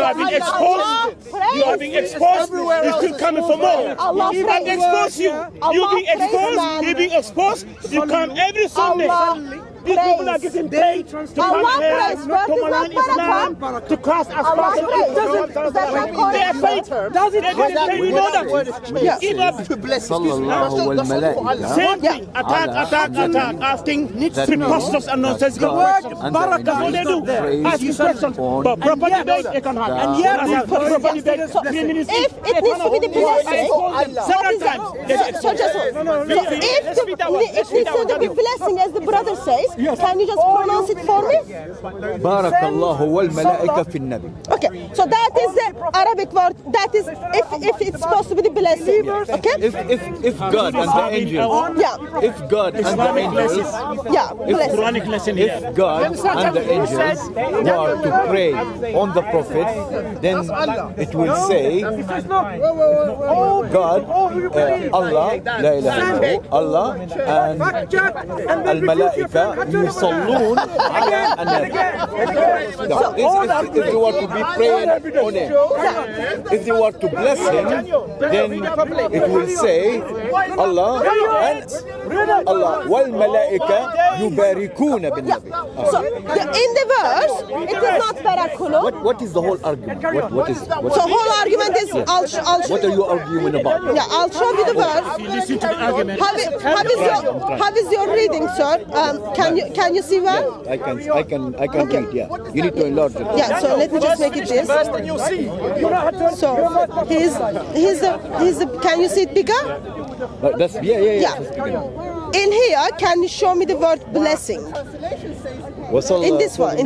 have been exposed. You are being exposed. You're still coming for more. Allah He praise. expose you. You being praise, exposed. man. You being exposed. You come every Sunday. These people are getting paid to come Allah here praise, to but it's malign not Islam, barakah. to cast as Allah far praise. Is that not they are correct? paid. Does it? You know that. Yeah. Give up. Sallallahu al-malaika. Same thing. Attack. Asking preposterous and nonsensical questions. That's what they do. Asking questions. But proper debate, they can have. And yet, proper debate. if it needs to be the blessing, Several times. so if it needs to be blessing, as the brother says, can you just pronounce it for me? Barakallahu wal malaika fi nabi. Okay, so that is the Arabic word. That is if it's supposed to be the blessing. Okay. If God and the angels, Yeah. if God and the angels, Yeah. It's Blessing. Quranic lesson here. if God and the angels were to pray on the prophet, then it will say, God, Allah, la ilaha illallah, Allah and al-malaika yusallun ala an-nabi. If they were to be praying on him, if they were to bless him, then it will say, Allah and Allah wal malaika yubarikuna bin nabi. So in the verse, it is not barakulu. What is the whole argument? So whole argument is What are you arguing about? Yeah, I'll show you the verse. You listen to the argument. How is your reading, sir? Can you see well? I can read. Yeah, you need to enlarge it. Yeah. So let me just make it this. So he's. Can you see it bigger? That's yeah. In here, can you show me the word blessing? In this one. Okay,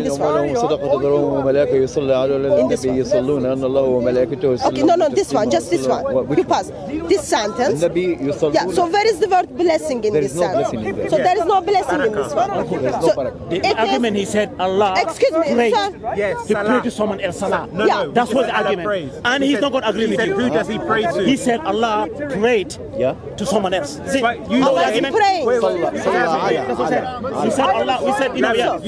no, this one, just this one. You pass. This sentence. Yeah, so where is the word blessing in this sentence? So there is no blessing in this one. The argument, he said, Allah Excuse me, prayed. sir. Yes, He prayed to someone else, Salah. Yeah. That's what the argument. And he's not going to agree with you. Who does he pray to? He said Allah prayed to someone else. See, you know the Allah is argument? praying. That's what I said. He said Allah, we said,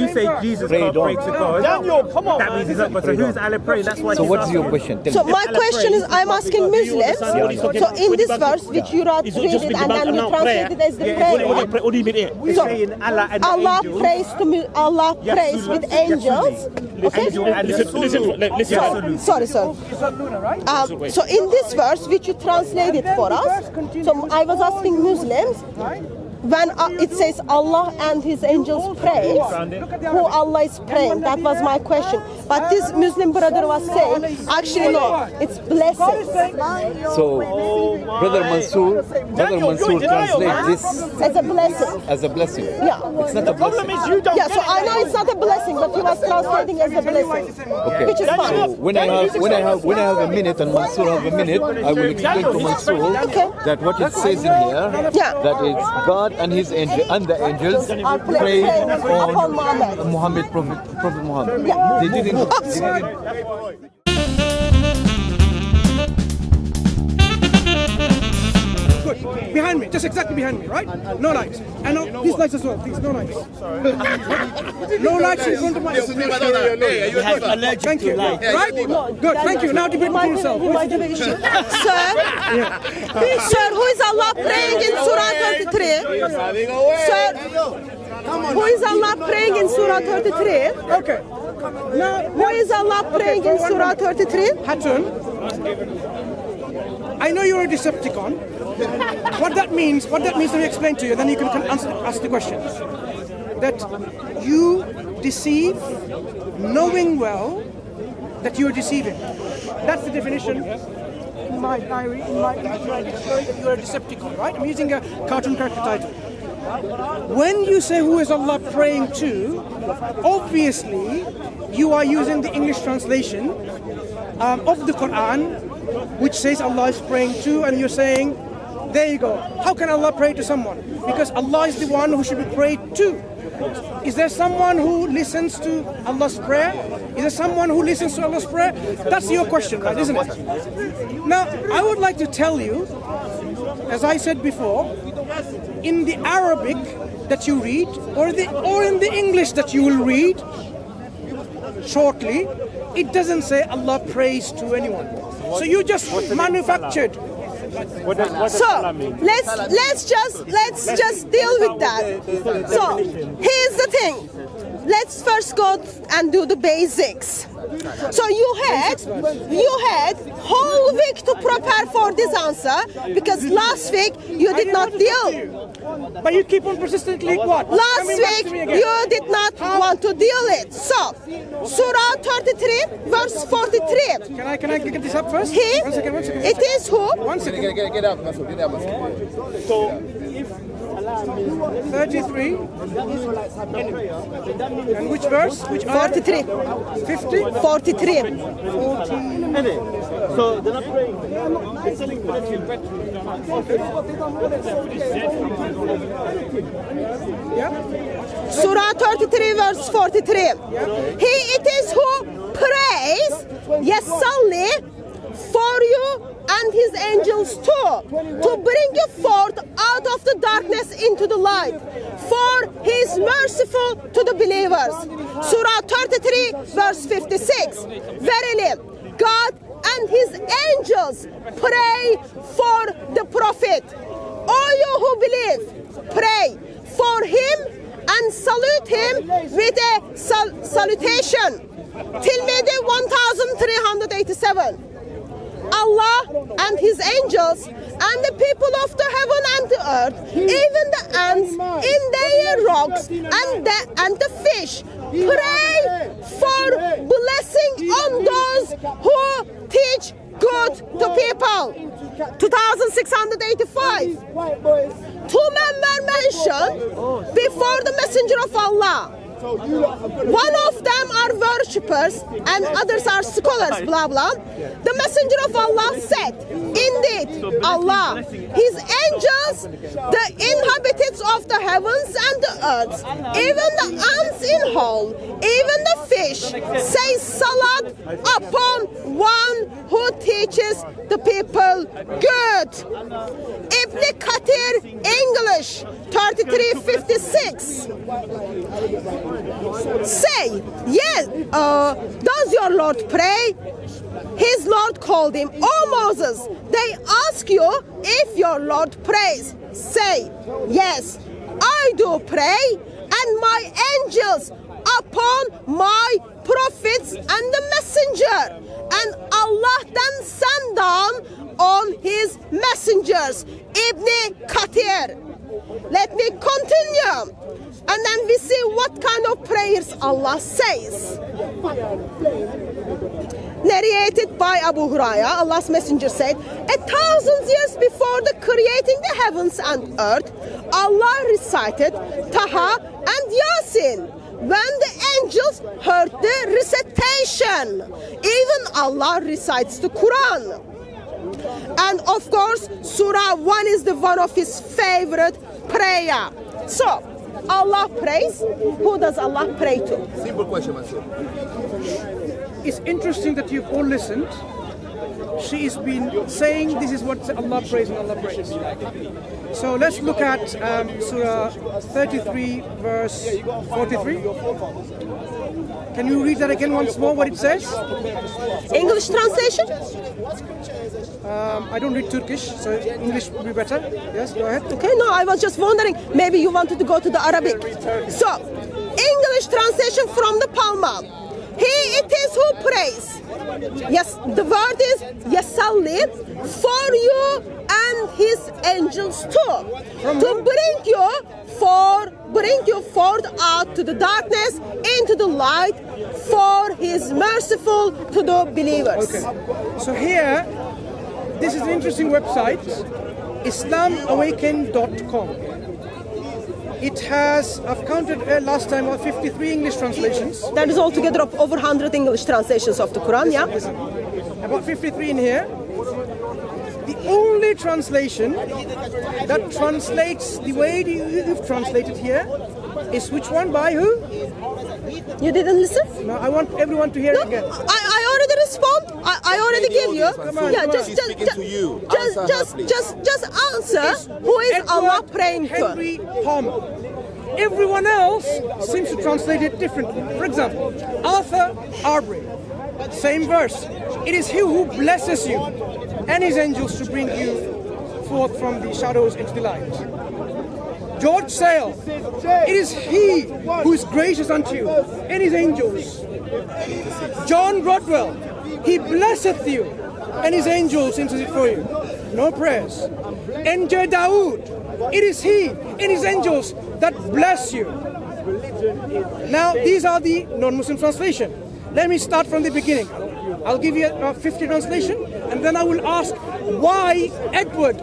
You say Jesus can't pray to God. That means he's not. But so who's Allah praying? That's why. So what's your question? So my question is, I'm asking Muslims. So in this verse, which you read it and then you translate it as the prayer. What do you mean here? So saying Allah and Allah angels. prays to me. Allah prays with angels. Okay. Listen. Sorry. So in this verse, which you translated for us, so I was asking Muslims, when it says Allah and His angels praise, who Allah is praying? That was my question. But this Muslim brother was saying, actually no, it's blessings. So Brother Mansoor translates this As a blessing. as a blessing. Yeah. It's not a blessing. Yeah, so I know it's not a blessing, but he was translating as a blessing. Okay. Which is fine. So when I have a minute and Mansoor have a minute, I will explain to Mansoor that what it says in here, that it's God and His angel and the angels prayed on Muhammad, Prophet Muhammad. Yeah. They didn't. Good. Behind me, just exactly behind me, right? No lights. And no, these lights as well, please, no lights. No lights in front of my... Thank you. Right? Good, thank you. Now debate between yourself. Sir, who is Allah praying in Surah 33? Sir, who is Allah praying in Surah 33? Okay. Now, Who is Allah praying in Surah 33? Hatun, I know you're a Decepticon. What that means, let me explain to you, then you can ask the questions. That you deceive knowing well that you're deceiving. That's the definition in my diary, in my dictionary, that you're a Decepticon, right? I'm using a cartoon character title. When you say who is Allah praying to, obviously you are using the English translation of the Quran, which says Allah is praying to, and you're saying, there you go. How can Allah pray to someone? Because Allah is the one who should be prayed to. Is there someone who listens to Allah's prayer? Is there someone who listens to Allah's prayer? That's your question, right, isn't it? Now, I would like to tell you, as I said before, in the Arabic that you read, or in the English that you will read shortly, it doesn't say Allah prays to anyone. So you just manufactured. What does So Allah mean? let's just deal with that. So here's the thing. Let's first go and do the basics. So you had whole week to prepare for this answer because last week you did not deal. But you keep on persistently what? Last Coming back week to me again. you did not want to deal it. So Surah 33 verse 43. Can I get this up first? He, One second. it is who? 1 second. Get out, Masood, get out, Masood. So, 33. And which verse? Which ayah? 43. 50? 43. so they're not praying. Yeah. Surah 33 verse 43. He it is who prays, yes, Salli, for you and his angels too, to bring you forth out of the darkness into the light. For he is merciful to the believers. Surah 33 verse 56. Verily, God and his angels pray for the prophet. All you who believe, pray for him and salute him with a salutation. Tilmidi 1387. Allah and his angels and the people of the heaven and the earth, even the ants in their rocks and the fish, pray for blessing on those who teach good to people. 2685. Two men were mentioned before the messenger of Allah. One of them are worshippers and others are scholars, blah blah. The messenger of Allah said, indeed, Allah, his angels, the inhabitants of the heavens and the earth, even the ants in whole, even the fish, say salat upon one who teaches the people good. Ibn Kathir, English, 3356. Say, yes, does your Lord pray? His Lord called him, O Moses, they ask you if your Lord prays. Say, yes, I do pray, and my angels upon my prophets and the messenger. And Allah then sent down on his messengers. Ibn Kathir. Let me continue. And then we see what kind of prayers Allah says. Narrated by Abu Hurairah, Allah's messenger said, 1,000 years before the creating the heavens and earth, Allah recited Taha and Yasin. When the angels heard the recitation, even Allah recites the Quran. And of course, Surah 1 is the one of his favorite prayer. So, Allah prays. Who does Allah pray to? Simple question, Masood. It's interesting that you've all listened. She has been saying this is what Allah prays and Allah prays. So let's look at Surah 33 verse 43. Can you read that again once more, what it says? English translation? I don't read Turkish, so English would be better. Yes, go ahead. Okay, no, I was just wondering, maybe you wanted to go to the Arabic. So, English translation from the Palma. He it is who prays. Yes, the word is Yasalli, for you and his angels too. To bring you forth out to the darkness, into the light, for he is merciful to the believers. Okay. So here, this is an interesting website, islamawaken.com. It has, I've counted last time, 53 English translations. That is altogether of over 100 English translations of the Quran, yeah? Listen, about 53 in here. The only translation that translates the way you've translated here is which one? By who? You didn't listen? No, I want everyone to hear it again. I already respond. I already give you. Yeah, just answer. Who is Allah praying to? Henry Palmer. Everyone else seems to translate it differently. For example, Arthur Arbery. Same verse. It is he who blesses you and his angels to bring you forth from the shadows into the light. George Sale, it is he who is gracious unto you and his angels. John Rodwell, he blesseth you and his angels intercede for you. No prayers. Enter Dawood, it is he and his angels that bless you. Now these are the non-Muslim translation. Let me start from the beginning. I'll give you a 50 translation and then I will ask why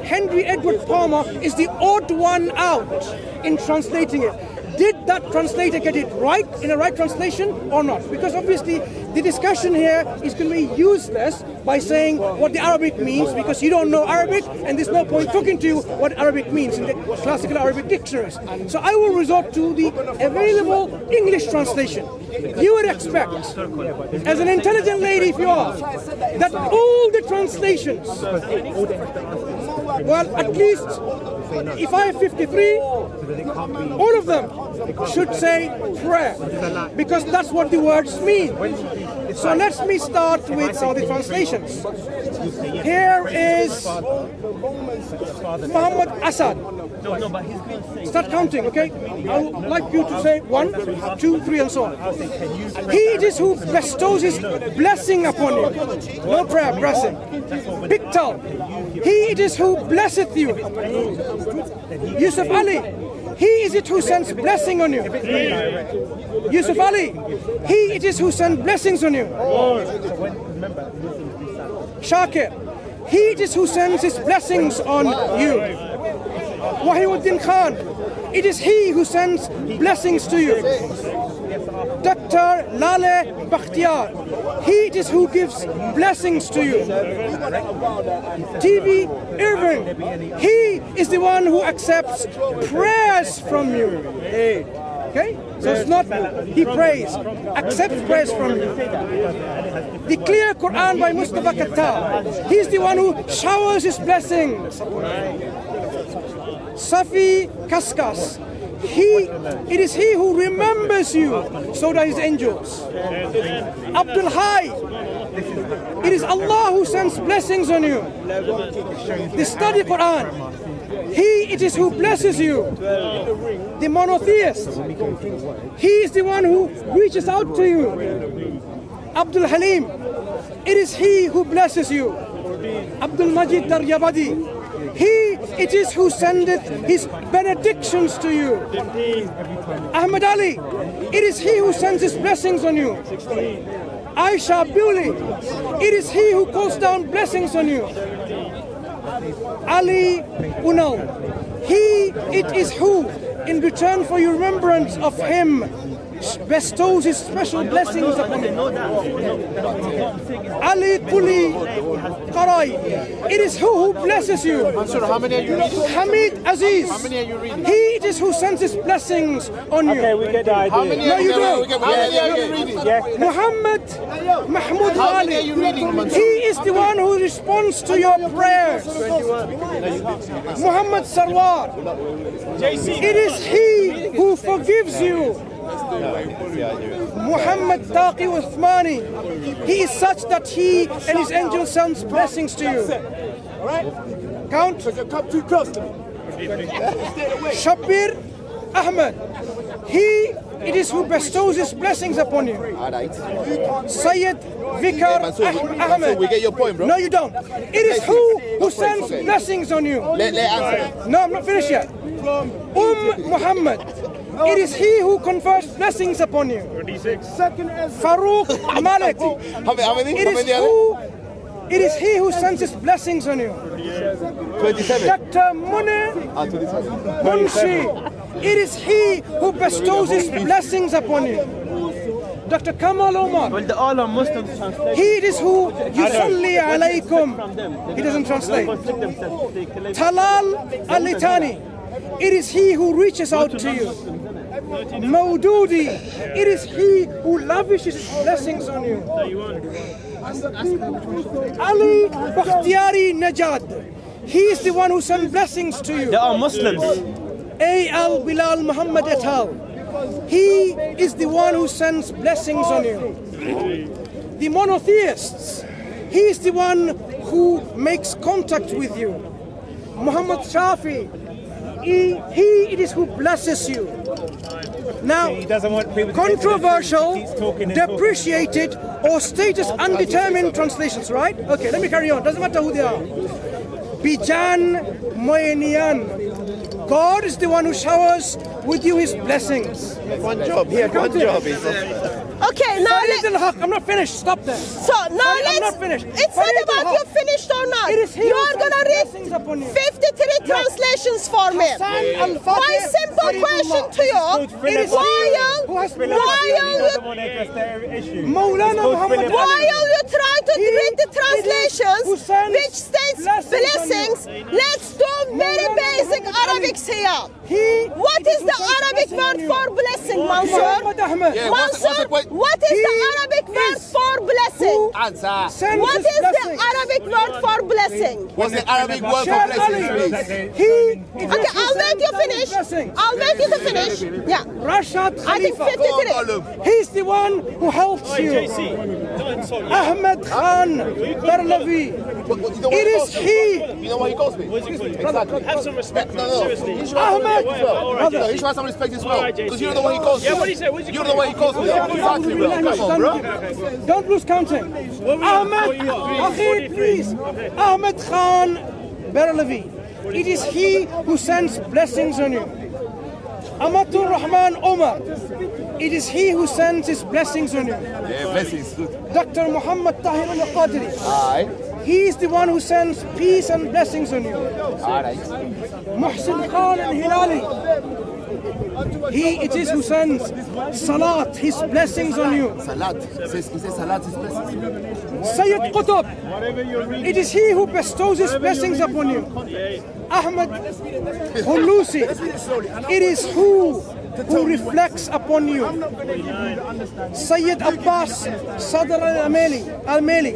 Henry Edward Palmer is the odd one out in translating it. Did that translator get it right in a right translation or not? Because obviously the discussion here is going to be useless by saying what the Arabic means because you don't know Arabic and there's no point talking to you what Arabic means in the classical Arabic dictionaries. So I will resort to the available English translation. You would expect, as an intelligent lady if you are, that all the translations, well at least if I have 53, all of them should say prayer, because that's what the words mean. So let me start with some of the translations. Here is Muhammad Asad. Start counting, okay? I would like you to say 1, 2, 3 and so on. He it is who bestows his blessing upon you. No prayer, blessing. Pictal. He it is who blesseth you. Yusuf Ali. He is it who sends blessing on you. Yusuf Ali. He it is who sends blessings on you. Shakir. He it is who sends his blessings on you. Wahiuddin Khan. It is he who sends blessings to you. Dr. Lale Bakhtiar. He it is who gives blessings to you. TV Irving. He is the one who accepts prayers from you. Okay? So it's not he prays, accepts prayers from you. The clear Quran by Mustafa Kattar. He's the one who showers his blessings. Safi Kaskas. It is he who remembers you, so do his angels. Abdul Hai. It is Allah who sends blessings on you. The study Quran. It is who blesses you. The monotheist. He is the one who reaches out to you. Abdul Halim. It is he who blesses you. Abdul Majid Daryabadi. It is who sendeth his benedictions to you. Ahmad Ali, it is he who sends his blessings on you. Aisha Bewley, it is he who calls down blessings on you. Ali Unal, it is who, in return for your remembrance of him, bestows his special blessings upon you. Ali Kuli Qarai, it is who blesses you. How many are you reading? Hamid Aziz, How many are you reading? it is who sends his blessings on you. Okay, we get the idea. How many No, are you you don't. reading? How many are you reading? Muhammad Mahmoud How many Ali, are you reading, Mansoor? he is the one who responds to your prayers. Muhammad Sarwar, it is he who forgives you. Muhammad Taqi Uthmani, he is such that he and his angels sends blessings to you. Count. Shabir Ahmed, it is who bestows his blessings upon you. Sayyid Vikar Ahmed. We get your point, bro. No, you don't. It is who sends blessings on you. Let answer. No, I'm not finished yet. Muhammad, it is he who confers blessings upon you. 36. Farouk Malik, How many? it is he who sends his blessings on you. 27. Dr. Munir Munshi, it is he who bestows his blessings upon you. Dr. Kamal Omar, Well, all are Muslims translate. it is who yusalli alaykum. He doesn't translate. Talal Al-Litani, it is he who reaches out to you. Maududi, it is he who lavishes his blessings on you. Ali Bakhtiari Najad, he is the one who sends blessings to you. They are Muslims. A.L. Bilal Muhammad et al. He is the one who sends blessings on you. the monotheists. He's the one who makes contact with you. Muhammad Shafi, he it is who blesses you. Now, He doesn't want people to controversial, keeps talking and depreciated, or status undetermined translations, right? Okay, let me carry on. Doesn't matter who they are. Bijan Moyenian. God is the one who showers with you his blessings. One job. He had one job. Okay, now I'm not finished. Stop there. so now I'm let's. not finished. It's not about you finished or not. It is he You who are gonna blessings read upon you. 53 translations for me. Al-Fatih, My simple question to you: It is why he who has you doesn't want to address their issue. Maulana Muhammad why you try to He- read the it is who translations sends which states blessings on blessings? Let's do very Maulana basic Muhammad Arabics here. What it is who the sends Arabic blessing on word you. for blessing, Mansour? Muhammad Ahmed. Yeah, what's the Mansour, point? what is the He Arabic word is for blessing? Answer. Sends What his is the blessings. Arabic word for blessing? What's the Arabic word for Sheikh blessing, Ali, please? he it Okay, is who I'll let sends you down finish. blessings. I'll let you to finish. Yeah. Rashad I think Khalifa. 53. He's the one who helps you. Ahmed Khan Barnavi. It is he. You know what he calls me? Exactly. Have some respect, No, man. no. Seriously. He should have Ahmed. no, he should have some respect as well. Alright, Because JC. you're the one he calls me. Yeah, what did he say? What did he You're the one he calls me. Exactly, bro. Come on, bro. Don't lose counting. Ahmed, Akhir, please. Ahmed Khan Barnavi. It is he who sends blessings on you. Amatur Rahman Omar. It is he who sends his blessings on you. Yeah, blessings. Good. Dr. Muhammad Tahir al-Qadri. Alright. He is the one who sends peace and blessings on you. Alright. Muhsin Khan al-Hilali. It is who sends salat, his blessings on you. Salat. He says salat is blessings. Sayyid Qutb. It is he who bestows his blessings upon you. Ahmed Hulusi. It is who reflects upon you. Sayyid Abbas Sadr al-Ameli.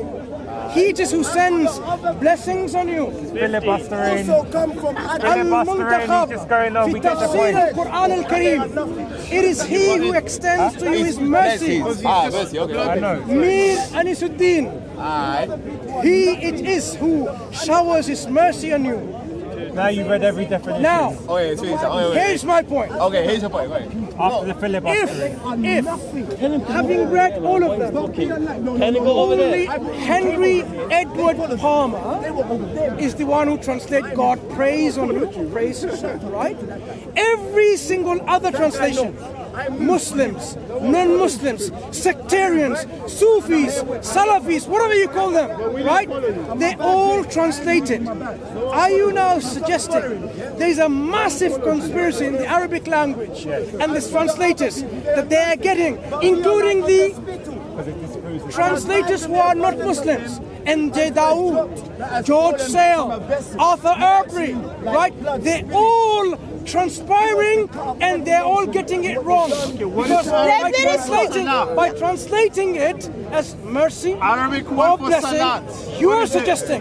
He it is who sends blessings on you. Filibustering. Al-Muntakhab Just going on, fi we get the tafsir point. al-Quran al-Kareem. It is he who extends to you his mercy. Mercy, okay. I know. Mir Anisuddin. Alright. It is who showers his mercy on you. Now you've read every definition. Now, Oh, yeah, it's here's my point. Okay, here's your point. Wait. After the filibustering. If having read all of them, only Henry Edward Palmer is the one who translates God praise on you, praise, right? Every single other translation, Muslims, non-Muslims, sectarians, Sufis, Salafis, whatever you call them, right? They all translated. Are you now suggesting there is a massive conspiracy in the Arabic language and the translators that they are getting, including the translators who are not Muslims? N.J. Dawood, George Sale, Arthur Aubrey, right? They're all transpiring and they're all getting it wrong. Because by translating it as mercy Arabic or word for blessing, salat. you are suggesting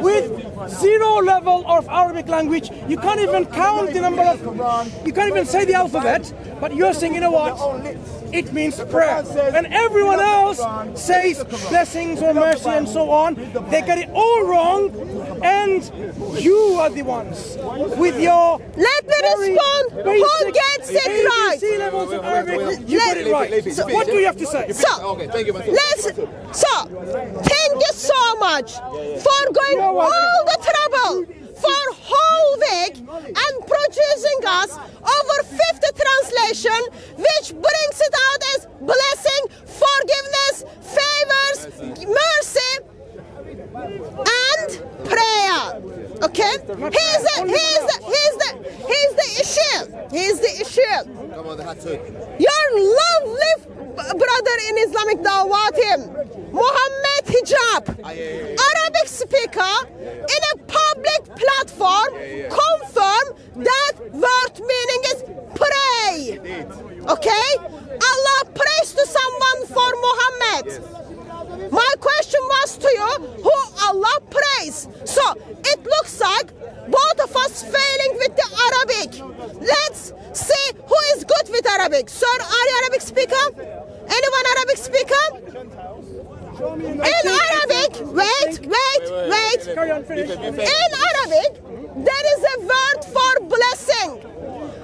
with zero level of Arabic language, you can't even count the number of, you can't even say the alphabet, but you're saying, you know what? It means prayer. And everyone else says blessings or mercy and so on. They get it all wrong, and you are the ones with your Let me respond. Who gets it right? ABC levels of Arabic. You got it right. So what do you have to say? So, Okay, thank you, man. thank you so much for going all the trouble for whole week and producing us over 50 translation, which brings it out as blessing, forgiveness, favors, mercy, and prayer. Okay? Here's the issue. Come on, the hat too. Your lovely brother in Islamic Dawah team, Mohammad Hijab, Arabic speaker, in a public platform, confirm that word meaning is pray. Okay? Allah prays to someone for Muhammad. My question was to you, who Allah prays? So it looks like both of us failing with the Arabic. Let's see who is good with Arabic. Sir, are you Arabic speaker? Anyone Arabic speaker? In Arabic, wait. Carry on, finish. In Arabic, there is a word for blessing.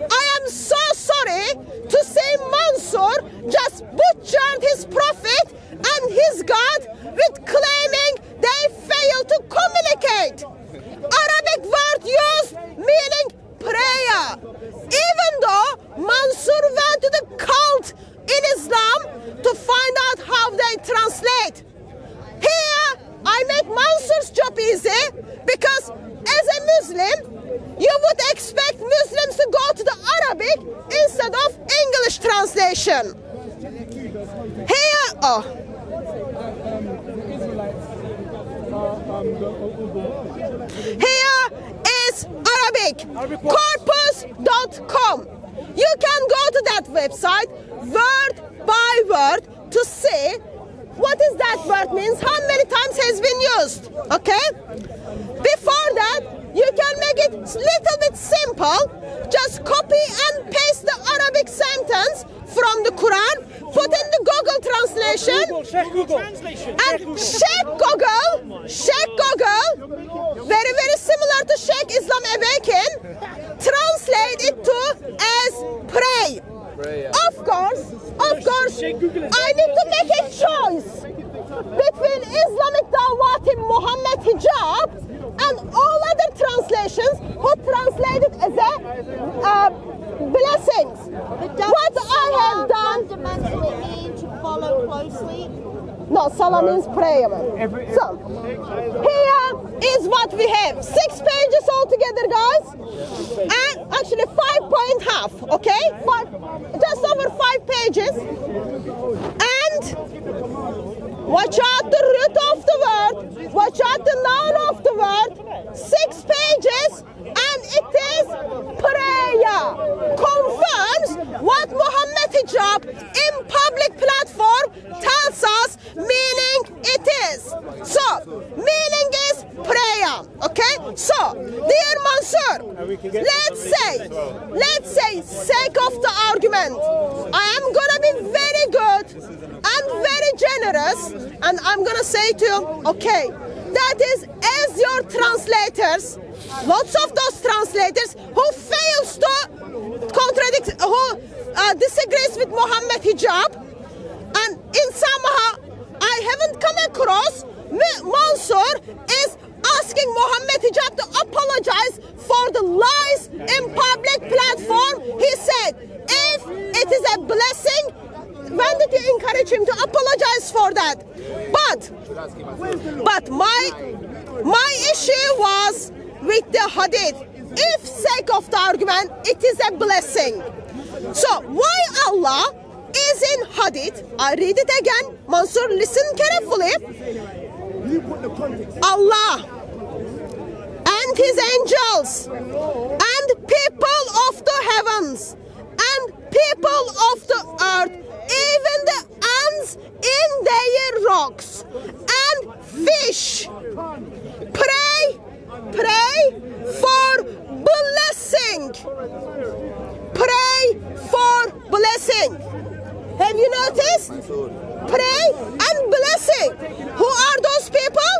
I am so sorry to say Mansour just butchered his prophet and his God with claiming they failed to communicate. Arabic word used meaning prayer. Even though Mansour went to the cult in Islam to find out how they translate. Here, I make Mansour's job easy because as a Muslim, you would expect Muslims to go to the Arabic instead of English translation. Here, here is Arabic, corpus.com. You can go to that website word by word to see what is that word means, how many times has been used, okay? Before that, you can make it a little bit simple. Just copy and paste the Arabic sentence from the Quran, put in the Google translation, Check Google. and check Google, very, very similar to Sheikh Islam Awaken, translate it to as pray. Of course, I need to make a choice between Islamic Dawah Mohammad Hijab and all other translations who translate it as a blessings. What I have done. Fundamentally mean to follow closely. No, salah means prayer. So, here is what we have. 6 pages altogether, guys. And actually 5.5, okay? Just over 5 pages. And watch out the root of the word. Watch out the noun of the word. 6 pages. And it is prayer. Confirms what Mohammad Hijab in public platform tells us meaning it is. So, meaning is prayer. Okay? So, dear Mansour, let's say, sake of the argument, I am gonna be very good and very generous, and I'm gonna say to you, okay, that is as your translators, lots of those translators who fails to contradict, who disagrees with Mohammad Hijab, and in somehow I haven't come across Mansour is asking Mohammad Hijab to apologize for the lies in public platform. He said, if it is a blessing, when did you encourage him to apologize for that? But my issue was with the hadith. If sake of the argument, it is a blessing. So why Allah is in hadith? I read it again. Mansour, listen carefully. Allah and his angels and people of the heavens and people of the earth, even the ants in their rocks and fish, pray for blessing. Pray for blessing. Have you noticed? Pray and blessing. Who are those people?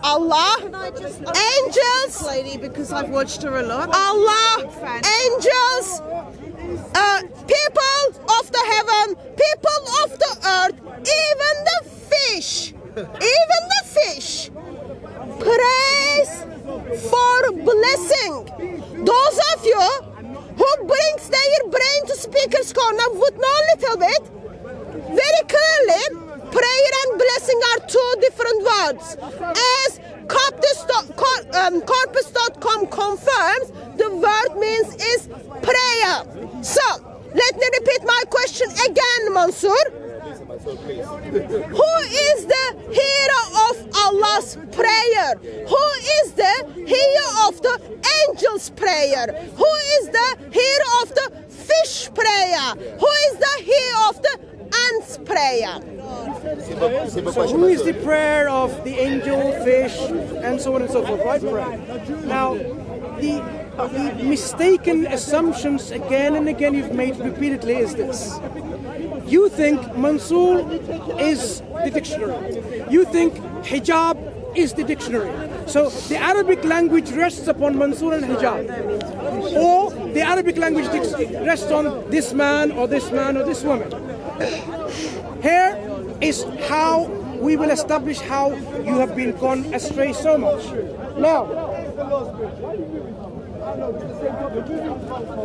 Allah, angels, Lady, because I've watched her a lot. Allah, angels, people of the heaven, people of the earth, even the fish, praise for blessing. Those of you who brings their brain to speaker's corner would know a little bit, very clearly, prayer and blessing are 2 different words. As corpus.com confirms, the word means is prayer. So, let me repeat my question again, Mansour. Who is the hero of Allah's prayer? Who is the hero of the angel's prayer? Who is the hero of the fish prayer? Who is the hero of the ants prayer? So who is the prayer of the angel, fish, and so on and so forth, right? Prayer. Now, the mistaken assumptions again and again you've made repeatedly is this. You think Mansour is the dictionary. you think hijab is the dictionary. So the Arabic language rests upon Mansur and hijab. Or the Arabic language rests on this man or this man or this woman. Here is how we will establish how you have been gone astray so much. Now,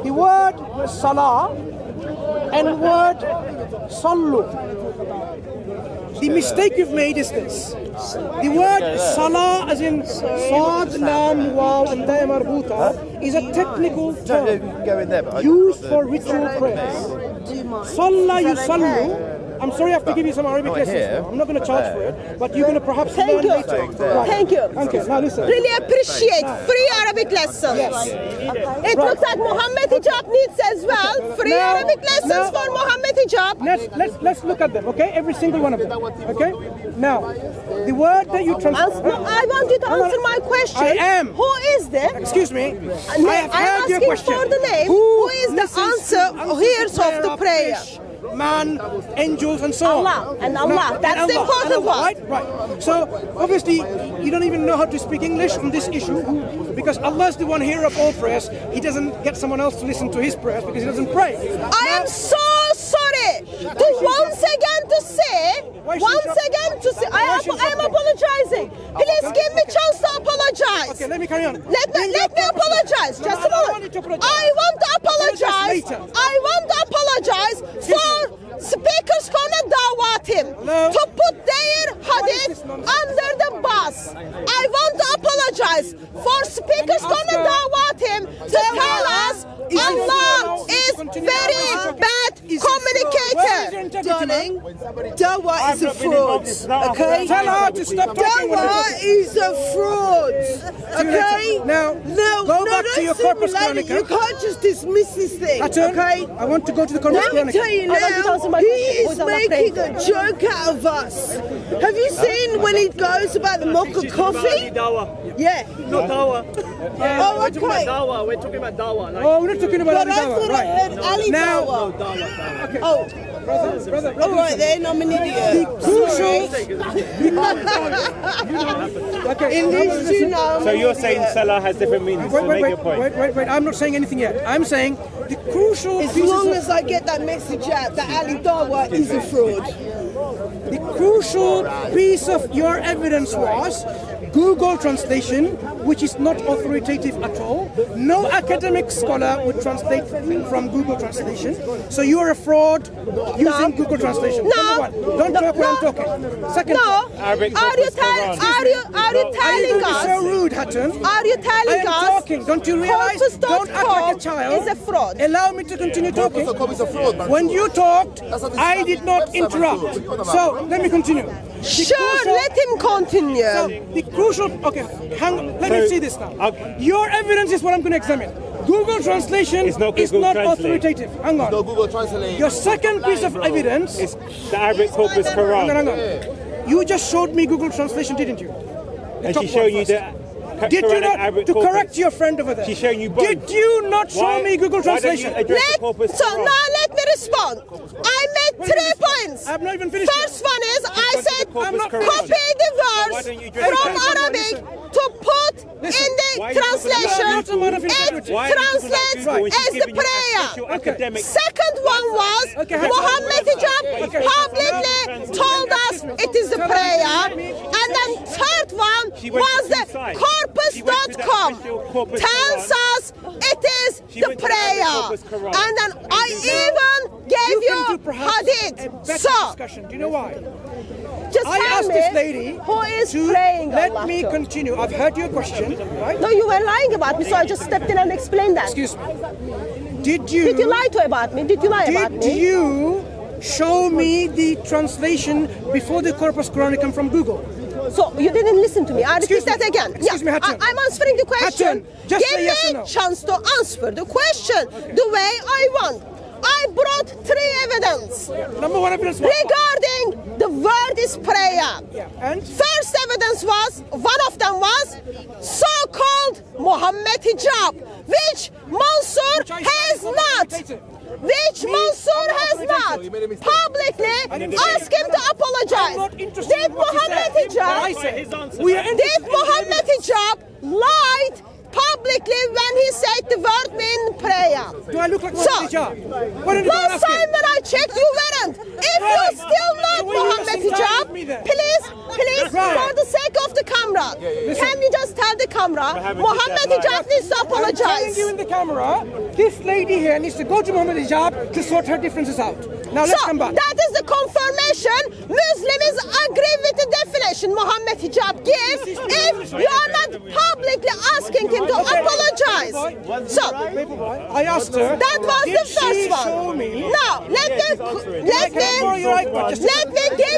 the word salah and word sallu. The mistake you've made is this. The word salah, as in sad, lam, waw, and ta marbuta, is a technical term used for ritual prayers. Salla yusallu. I'm sorry I have to give you some Arabic lessons now. I'm not going to charge for it, but you're going to perhaps learn later. Right. Thank you. Okay, now listen. Really appreciate free Arabic lessons. Yes. It looks like Mohammad Hijab needs as well free Arabic lessons for Mohammad Hijab. Let's look at them, okay? Every single one of them, okay? Now, the word that you translate. No, I want you to answer my question. I am. Who is there? Excuse me. No, I have heard your question. for the name. Who is the answer hears of the prayer? Man, angels, and so on. Allah and Allah. That's the important one. Right. So obviously you don't even know how to speak English on this issue because Allah is the one hearer of all prayers. He doesn't get someone else to listen to his prayers because he doesn't pray. I am so sorry to once again to say. I am apologizing. Please give me a chance to apologize. Okay, let me carry on. Let me apologize. Just a moment. I want to apologize. I want to apologize for Speakers Corner Dawah team to put their hadith under the bus. I want to apologize for Speakers Corner Dawah team to tell us Allah is very bad communicator. Darling, Dawah is a fraud. Okay? Tell her to stop talking. Dawah is a fraud. Okay? Now, go back to your Corpus Chronica. You can't just dismiss this thing. Okay? I want to go to the Corpus Let me Chronica. tell you now, he is making a joke out of us. Have you seen when he goes about the mocha coffee? Yeah. Not Dawah. Oh, We're talking about okay. Dawah. We're talking about Dawah. Like, Oh, we're not talking about But I Ali thought Dawah. I heard Right. Ali Now, Dawah. okay. Oh, Brother, all right then, I'm an idiot. crucial. Okay. English, you know. So you're saying Salah has different meanings, so make your point. Wait. I'm not saying anything yet. I'm saying the crucial As pieces long of- as I get that message out that Ali Dawah is a fraud. the crucial piece of your evidence was Google translation, which is not authoritative at all. No academic scholar would translate from Google translation. So you are a fraud using Google translation. No. Number one, don't talk when I'm talking. Second, No. Arabic Are you telling so us? rude, Hatton. Are you I telling am us? talking. Don't you realize? Don't act like a child. Is a fraud. Allow me to continue talking. When you talked, I did not interrupt. So let me continue. The Sure, crucial- let him continue. So the crucial. Okay, hang on. Let me see this now. Your evidence is what I'm going to examine. Google translation It's not is Google not Translate. authoritative. Hang on. Google Translate. Your second piece of evidence. It's the Arabic Corpus Hang Quran. on. You just showed me Google translation, didn't you? The And top she's showing one you first. the Did you Quranic not, Arabic to corpus. correct your friend over there? She's showing you both. Did you not show me Google translation? Why don't you address the Corpus So Quran? now let me respond. I made 3 points. I have not even finished. First one is I said I'm not copy the Why verse don't you address from that? Arabic to put Listen. in the Why are you talking about translation. Google? It Why are you talking about translates Google when she's as the giving you prayer. official academic? Second one was Okay, Mohammad Hijab Okay. publicly told us it is the prayer. And then third one She went was to the two sites. She went to the corpus.com official Corpus tells Quran. us it is She the went to the prayer. Corpus Quran. And then I even gave You can do you perhaps hadith. a better So discussion. Do you know why? just I tell asked me this lady who is to praying let Allah me to. continue. I've heard your question, right? No, you were lying about me, so I just stepped in and explained that. Excuse me. Did you? Did you lie to about me? Did you lie about Did me? you show me the translation before the Corpus Quran from Google? So you didn't listen to me. I repeat Excuse me. that again. Excuse me, Hatun. I'm answering the question. Hatun, just Give say yes me or no. chance to answer the question the way I want. I brought 3 evidence Number one evidence. What? regarding the word is prayer. Yeah. And First evidence was, one of them was so-called Mohammad Hijab, which Mansour has not. Which Mansour has not publicly asked him to apologize. Did Mohammad Hijab lied publicly when he said the word in prayer? Do I look like Mohammad Hijab? Last time when I checked, you weren't. If you're still not Mohammad Hijab, please, for the sake of the camera, can you just tell the camera, Mohammad Hijab needs to I'm telling apologize. you in the camera, this lady here needs to go to Mohammad Hijab to sort her differences out. Now let's come back. That is the confirmation. Muslims agree with the definition Mohammad Hijab gives if you are not publicly asking him to apologize. So, I asked her. that was did the first she one. show me? Now, let me give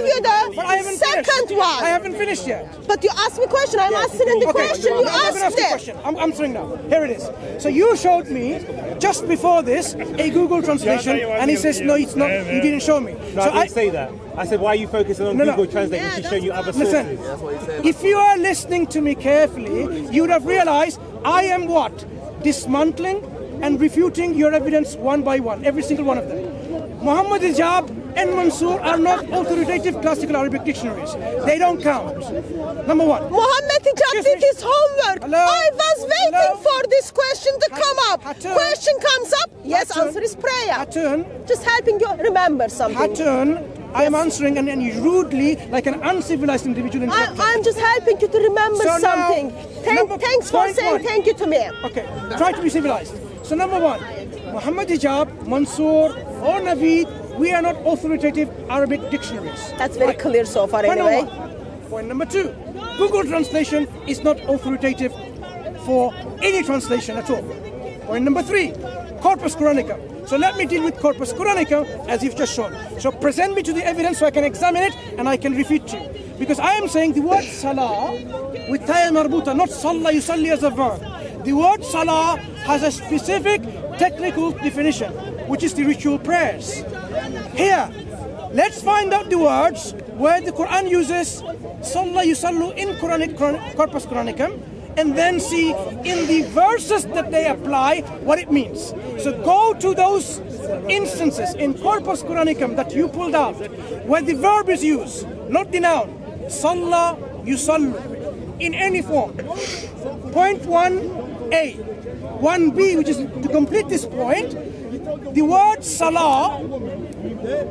you But I the haven't second finished. I one. haven't finished yet. But you asked me a question. I'm answering the question you I'm going to ask asked you a it. question. I'm answering now. Here it is. So you showed me just before this a Google translation, and he says no, it's not. You didn't show me. No, So I didn't say that. I said, why are you focusing on Google Translate when she's showing you other sources? Listen, if you are listening to me carefully, you would have realized I am what? Dismantling and refuting your evidence one by one, every single one of them. Muhammad Hijab and Mansour are not authoritative classical Arabic dictionaries. They don't count. Number one. Muhammad Hijab did his homework. Hello? I was waiting Hello? for this question to come up. Hatun. Question comes up. Yes, Hatun. answer is prayer. Hatun. Just helping you remember something. Hatun, I am answering and you rudely, like an uncivilized individual, interrupt. I'm just helping you to remember So now, something. Thanks for point saying one. thank you to me. Okay, try to be civilized. So number one, Muhammad Hijab, Mansour, or Naveed, we are not authoritative Arabic dictionaries. That's very clear so far Point anyway. number one. Point number two, Google translation is not authoritative for any translation at all. Point number three, Corpus Quranica. So let me deal with Corpus Quranica as you've just shown. So present me to the evidence so I can examine it and I can refute you. Because I am saying the word salah with ta'ya marbuta, not salla yusalli as a verb. The word salah has a specific technical definition, which is the ritual prayers. Here, let's find out the words where the Quran uses salla yusallu in Corpus Quranicum, and then see in the verses that they apply what it means. So go to those instances in Corpus Quranicum that you pulled out where the verb is used, not the noun. Salla yusallu in any form. Point 1a. 1b, which is to complete this point, the word salah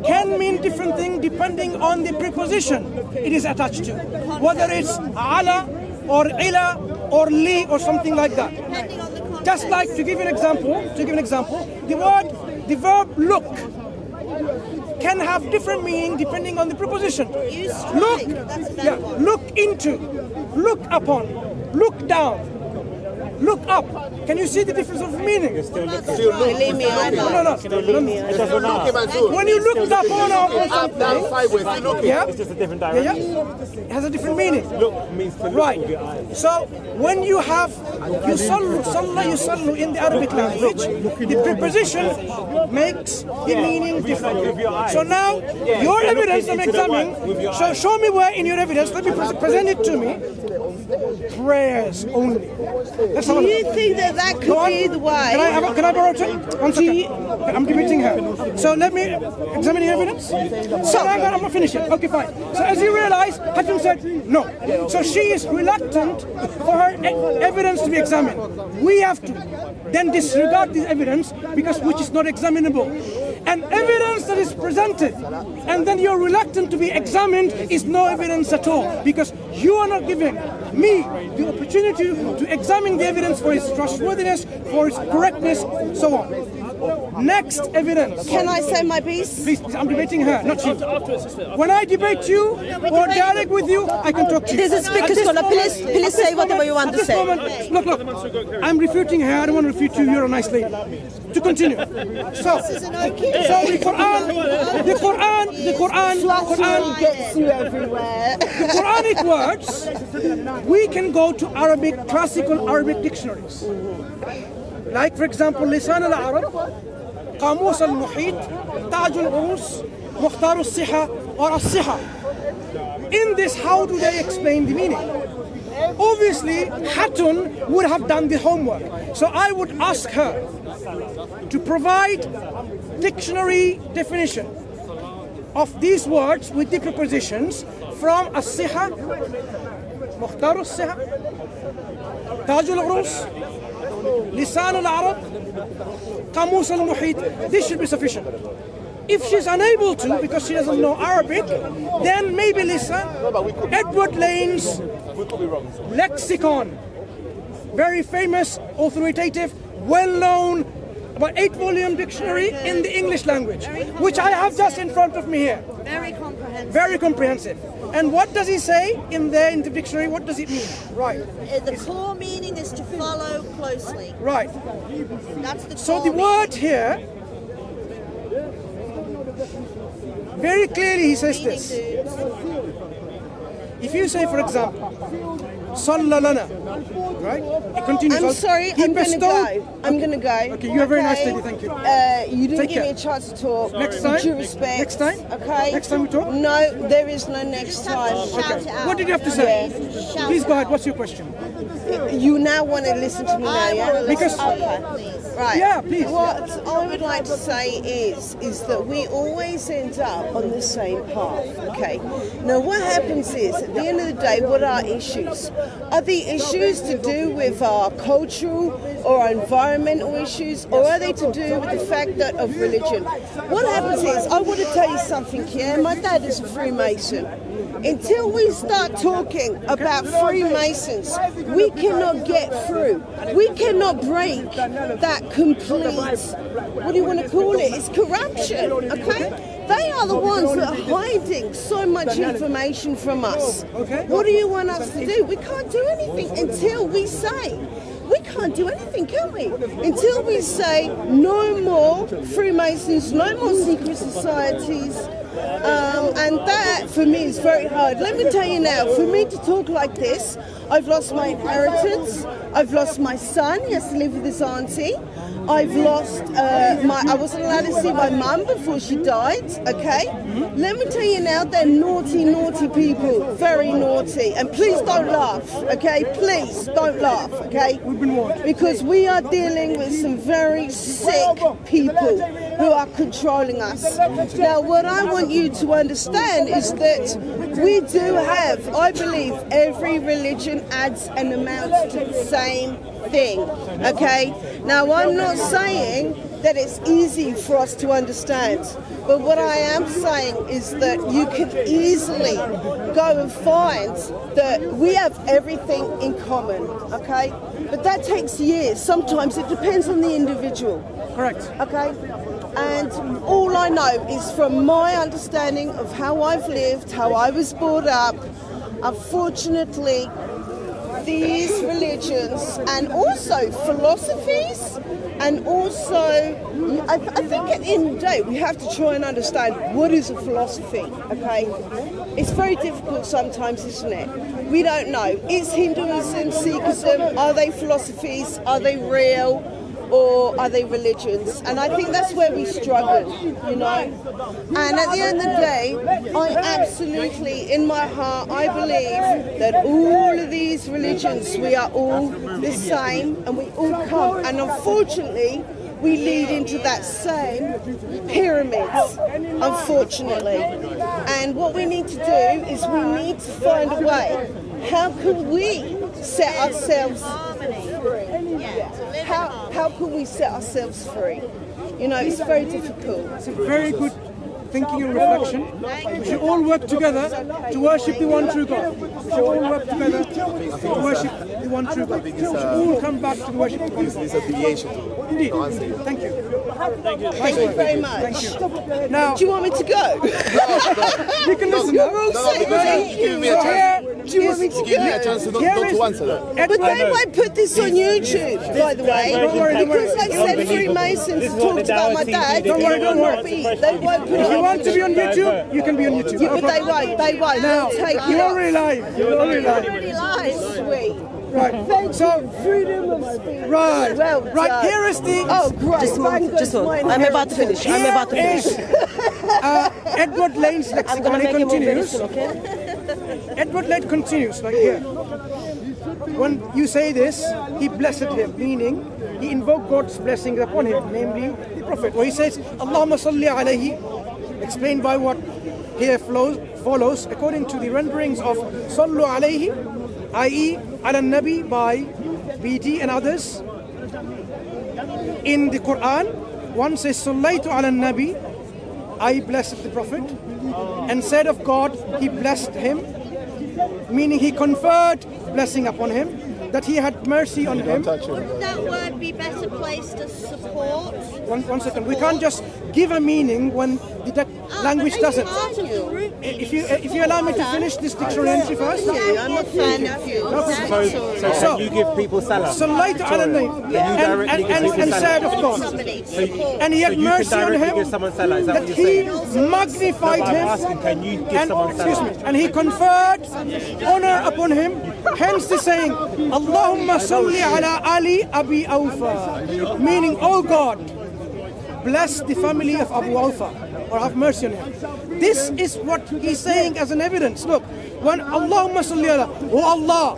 can mean different things depending on the preposition it is attached to, whether it's ala or ila or li or something like that. Just like to give an example, the verb look can have different meaning depending on the preposition. Look, look into, look upon, look down, look up. Can you see the difference of meaning? Believe me, I know. No. When you look up on something, It's just a different direction. it has a different meaning. Look means to look Right. with your eyes. So when you have yusallu in the Arabic language, the preposition makes the meaning different. So now your evidence I'm examining. So show me where in your evidence. Let me present it to me. Prayers only. Let's have a Do look. you think that that could be the way? Can I borrow it? 1 second. I'm debating her. So let me examine your evidence. So I'm going to finish it. Okay, fine. So as you realize, Hatim said no. So she is reluctant for her evidence to be examined. We have to then disregard this evidence because which is not examinable. And evidence that is presented and then you're reluctant to be examined is no evidence at all because you are not giving me the opportunity to examine the evidence for its trustworthiness, for its correctness, so on. Next evidence. Can I say my piece? Please, I'm debating her, not you. When I debate you or dialogue with you, I can talk to you. This is Speaker's Corner. Please say whatever you want to say. Look, I'm refuting her. I don't want to refute you. You're a nice lady. To continue. So the Quran gets you everywhere. the Quranic words, we can go to classical Arabic dictionaries. Like for example, لسان العرب, قاموس المحيط, تاج العروس, مختار الصحة, or الصحة. In this, how do they explain the meaning? obviously Hatun would have done the homework. So I would ask her to provide dictionary definition of these words with the prepositions from As-Siha, Mukhtar As-Siha, Taj al-Urus, Lisan al-Arab, Qamus al-Muhit. This should be sufficient. If she's unable to, because she doesn't know Arabic, then maybe listen. Edward Lane's Lexicon, very famous, authoritative, well-known, about 8-volume dictionary in the English language, which I have just in front of me here. Very comprehensive. Very comprehensive. And what does he say in there in the dictionary? What does it mean? Right. The core meaning is to follow closely. Right. That's the So core the meaning. word here, very clearly he says this. If you say, for example, Salla lana, right? It continues. I'm sorry, He I'm going to bestowed- go. I'm going to go. Okay, you are a very nice lady, thank you. You didn't Take give me care. a chance to talk. Next time? With due respect. Next time? Okay. Next time we talk? No, there is no next time. Shout it out. What did you have to say? Shout Please it go ahead. What's your question? You now want to listen to me now, I yeah? want to listen Because- to you, please. Right. Yeah, please. What I would like to say is that we always end up on the same path. Okay. Now what happens is, at the end of the day, what are issues? Are the issues to do with our cultural or our environmental issues, or are they to do with the fact that of religion? What happens is, I want to tell you something here. My dad is a Freemason. Until we start talking about Freemasons, we cannot get through. We cannot break that complete, what do you want to call it? It's corruption, okay? They are the ones that are hiding so much information from us. What do you want us to do? We can't do anything until we say, we can't do anything, can we? Until we say no more Freemasons, no more secret societies. And that for me is very hard. Let me tell you now, for me to talk like this, I've lost my inheritance, I've lost my son, he has to live with his auntie. I've lost I wasn't allowed to see my mum before she died, okay? Let me tell you now, they're naughty, naughty people, very naughty. And please don't laugh, okay? Please don't laugh, okay? We've been warned. Because we are dealing with some very sick people who are controlling us. Now, what I want you to understand is that we do have, I believe, every religion adds and amounts to the same thing, okay? Now, I'm not saying that it's easy for us to understand, but what I am saying is that you can easily go and find that we have everything in common, okay? But that takes years. Sometimes it depends on the individual. Correct. Okay? And all I know is from my understanding of how I've lived, how I was brought up, unfortunately, these religions and also philosophies, and also, I think at the end of the day, we have to try and understand what is a philosophy, okay? It's very difficult sometimes, isn't it? We don't know. Is Hinduism, Sikhism, are they philosophies? Are they real? Or are they religions? And I think that's where we struggle, you know. And at the end of the day, I absolutely, in my heart, I believe that all of these religions, we are all the same, and we all come. And unfortunately, we lead into that same pyramids, unfortunately. And what we need to do is we need to find a way. How can we set ourselves free? How can we set ourselves free? You know, it's very difficult. It's a very good thinking and reflection. We should all work together to worship the one true God. We should all work together to worship the one true God. We should all come back to the worship of God. It's a deviation. Indeed. Thank you. Thank you very much. Thank you. Now, Do you want me to go? you can listen. You're all saying Give me a chance. do you want me to Give me a go? chance to not Here to is answer that. But they won't put this on YouTube, by the way. Don't worry, don't worry. Because I said Freemasons talked about my dad. Don't worry, don't worry. They won't put it If you on want to be on YouTube, you can be on YouTube. Yeah, No but they problem. won't. They won't. Now, They'll take you're it already live. You're already live. Already live. Sweet. Right. Thank So, you. Freedom of speech. right. Well Right. done. Here is the. Oh, great. Just hold. I'm about to finish. I'm about to Here finish. is Edward Lane's I'm lexicon. gonna It make him move very continues. soon, okay? Edward Lane continues like here. when you say this, he blessed him, meaning he invoked God's blessing upon him, namely the Prophet. Or he says, Allahumma salli alayhi, explained by what here follows, according to the renderings of sallu alayhi, i.e. ala nabi by BD and others. In the Quran, one says, Sallaytu ala nabi, I blessed the Prophet, and said of God, he blessed him, meaning he conferred blessing upon him, that he had mercy on him. Would that word be better placed as support? One second, we can't just give a meaning when the language doesn't. If you allow me to finish this dictionary entry first. I'm a fan of you. So can you give people salah? Sallaytu ala nabi, and said of God, and he had mercy on him, that he magnified him, and he conferred honor upon him. Hence the saying, Allahumma salli ala Ali Abi Awfa, meaning, oh God, bless the family of Abu Awfa, or have mercy on him. This is what he's saying as an evidence. Look, when Allahumma salli ala, oh Allah,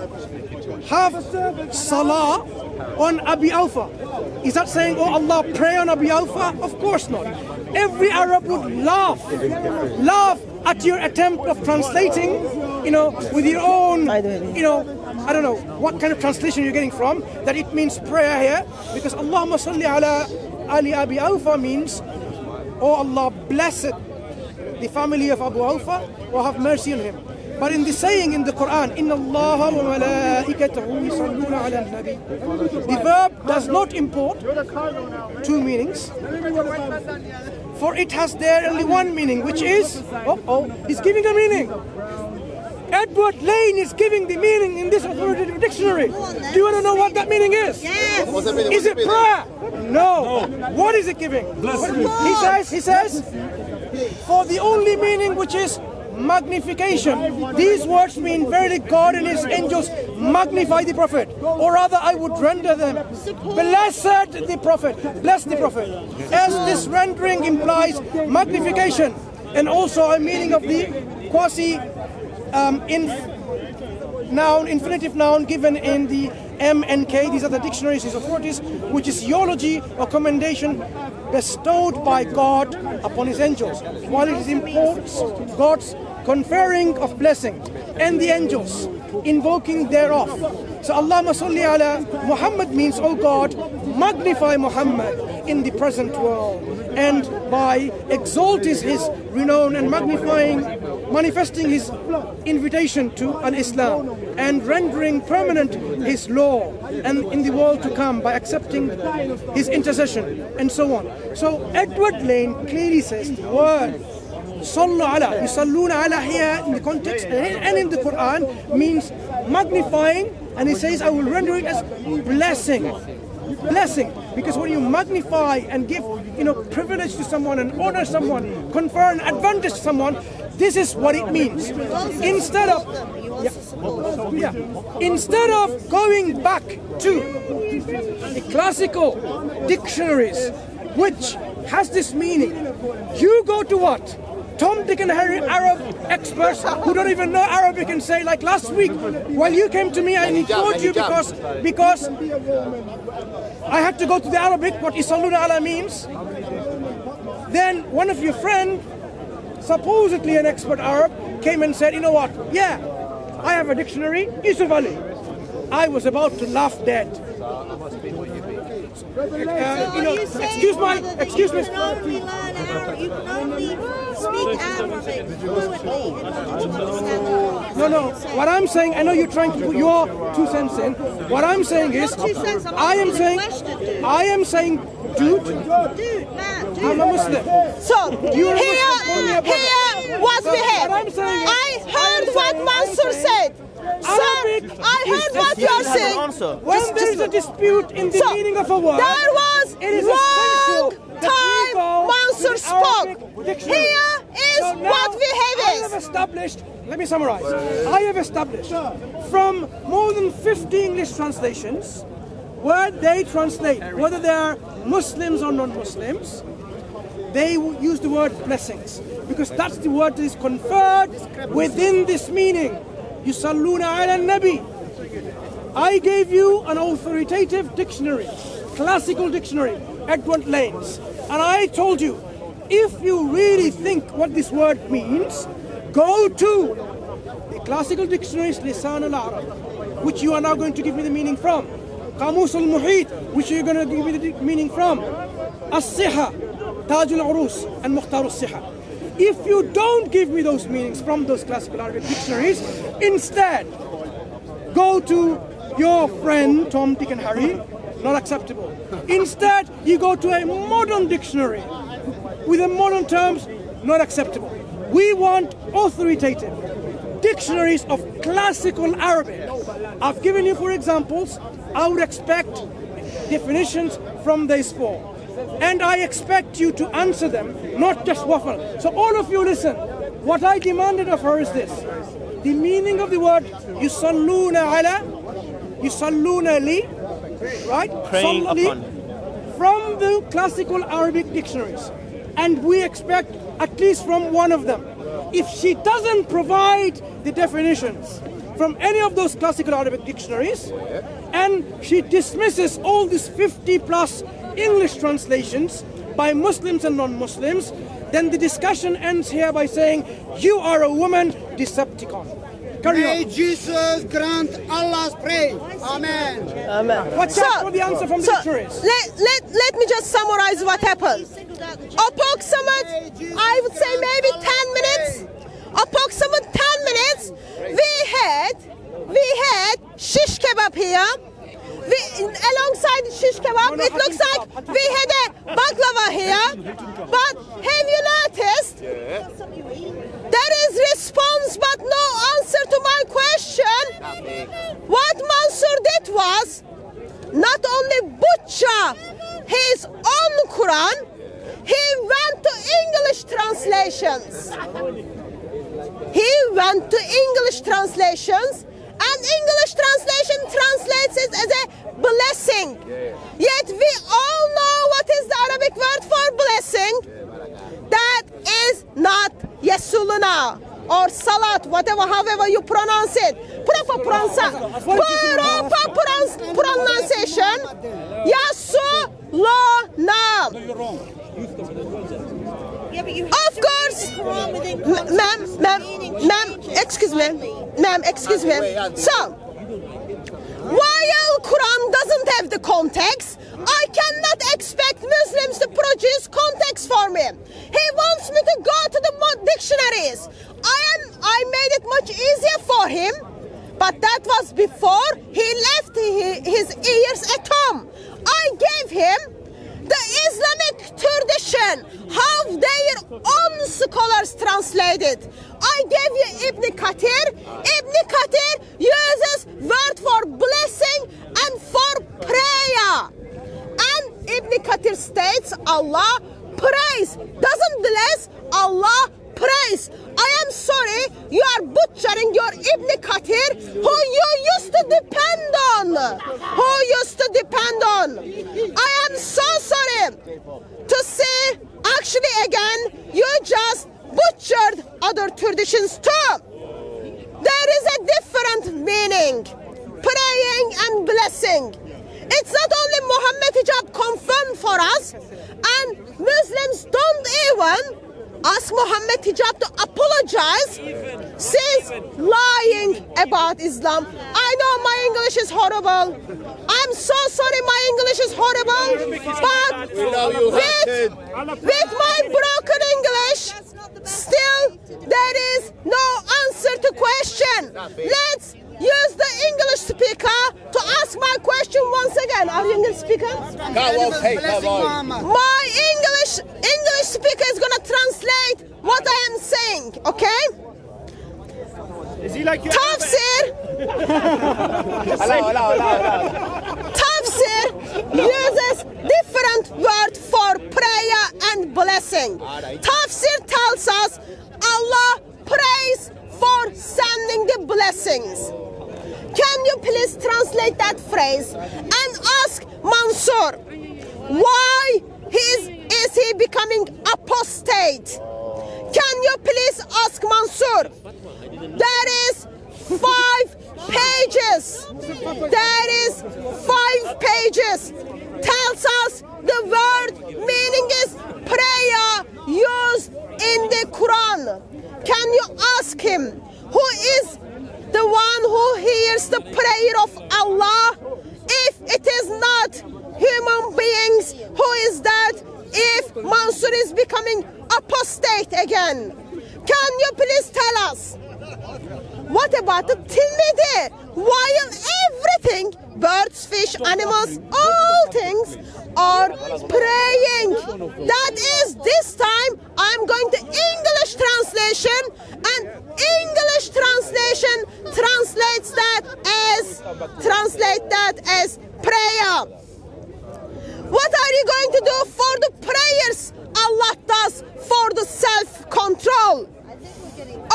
have salah on Abi Awfa. Is that saying, oh Allah, pray on Abi Awfa? Of course not. Every Arab would laugh at your attempt of translating, with your own, I don't know what kind of translation you're getting from, that it means prayer here, because Allahumma salli ala Ali Abi Awfa means, oh Allah, bless the family of Abu Awfa, or have mercy on him. But in the saying in the Quran, Inna Allaha wa malaikatahu yusalluna ala nabi, the verb does not import two meanings, for it has there only one meaning, which is, he's giving a meaning. Edward Lane is giving the meaning in this authoritative dictionary. Do you want to know what that meaning is? Yes. Is it prayer? No. What is it giving? He says, for the only meaning, which is magnification. These words mean, verily God and his angels magnify the Prophet. Or rather, I would render them, blessed the Prophet, bless the Prophet. As this rendering implies magnification, and also a meaning of the infinitive noun given in the M and K, these are the dictionaries, these authorities, which is eulogy or commendation bestowed by God upon his angels, while it imports God's conferring of blessing and the angels invoking thereof. So Allahumma salli ala Muhammad means, oh God, magnify Muhammad in the present world, and by exalting his renown and manifesting his invitation to an Islam, and rendering permanent his law and in the world to come by accepting his intercession, and so on. So Edward Lane clearly says the word Sallu ala, yusalluna ala here in the context and in the Quran means magnifying, and he says I will render it as blessing. Blessing, because when you magnify and give privilege to someone and honor someone, confer an advantage to someone, this is what it means. Instead of going back to the classical dictionaries, which has this meaning, you go to what? Tom, Dick and Harry Arab experts who don't even know Arabic and say, like last week, while you came to me, I informed you because I had to go to the Arabic, what Isalluna ala means. Then one of your friends, supposedly an expert Arab, came and said, you know what, yeah, I have a dictionary, Yusuf Ali. I was about to laugh dead. Excuse me. You can only learn Arabic, you can only speak Arabic fluently in order to understand the Quran. No. What I'm saying, I know you're trying to put your 2 cents in. What I'm saying is, I am saying, dude, I'm a Muslim. So here what we have. I heard what Mansur said. Sir, I heard what you are saying. When there is a dispute in the meaning of a word, there was wrong time Mansur spoke. Here is what we have established. Let me summarize. I have established from more than 50 English translations where they translate, whether they are Muslims or non-Muslims, they use the word blessings, because that's the word that is conferred within this meaning. Yusalluna ala nabi. I gave you an authoritative dictionary, classical dictionary, Edward Lane's, and I told you, if you really think what this word means, go to the classical dictionaries, Lisan al-Arab, which you are now going to give me the meaning from. Qamus al-Muhit, which you're going to give me the meaning from. As-Siha, Taj al-Urus, and Mukhtar al-Siha. If you don't give me those meanings from those classical Arabic dictionaries, instead, go to your friend Tom, Dick and Harry, not acceptable. Instead, you go to a modern dictionary with the modern terms, not acceptable. We want authoritative dictionaries of classical Arabic. I've given you 4 examples. I would expect definitions from these 4. And I expect you to answer them, not just waffle. So all of you listen. What I demanded of her is this. The meaning of the word yusalluna ala, yusalluna li, right? Praying upon. From the classical Arabic dictionaries. And we expect at least from one of them. If she doesn't provide the definitions from any of those classical Arabic dictionaries, and she dismisses all these 50+ English translations by Muslims and non-Muslims, then the discussion ends here by saying, you are a woman Decepticon. Carry May on. Jesus grant Allah's praise. Amen. Amen. What's that for the answer from the dictionaries? Let me just summarize what happened. Approximate, I would say maybe 10 minutes. Approximate 10 minutes. We had shish kebab here. Alongside shish kebab, it looks like we had a baklava here. But have you noticed? There is response but no answer to my question. What Mansour did was not only butcher his own Quran, he went to English translations. He went to English translations, and English translation translates it as a blessing. Yet we all know what is the Arabic word for blessing. That is not Yesuluna or Salat, whatever, however you pronounce it. Proper pronunciation. Yasuluna. Yeah, but you have Of course, ma'am, excuse me. So, while Quran doesn't have the context, I cannot expect Muslims to produce context for me. He wants me to go to the dictionaries. I made it much easier for him, but that was before he left his ears at home. I gave him the Islamic tradition, how their own scholars translated. I gave you Ibn Kathir. Ibn Kathir uses word for blessing and for prayer. And Ibn Kathir states Allah praise, doesn't bless, Allah praise. I am sorry, you are butchering your Ibn Kathir, who you used to depend on. I am so sorry to say, actually again, you just butchered other traditions too. There is a different meaning, praying and blessing. It's not only Mohammad Hijab confirmed for us, and Muslims don't even ask Mohammad Hijab to apologize since lying about Islam. I know my English is horrible. I'm so sorry my English is horrible. But with my broken English, still there is no answer to question. Let's use the English speaker to ask my question once again. Are you English speaker? My English speaker is gonna translate what I am saying, okay? Is he like your Tafsir. Tafsir uses different word for prayer and blessing. Tafsir tells us Allah prays for sending the blessings. Can you please translate that phrase and ask Mansour why is he becoming apostate? Can you please ask Mansour? There is 5 pages. There is 5 pages. Tells us the word meaning is prayer used in the Quran. Can you ask him who is the one who hears the prayer of Allah? If it is not human beings, who is that? If Mansur is becoming apostate again, can you please tell us? What about the Tilmidi? While everything, birds, fish, animals, all things are praying. That is, this time I'm going to English translation, and English translation translates that as prayer. What are you going to do for the prayers Allah does for the self-control?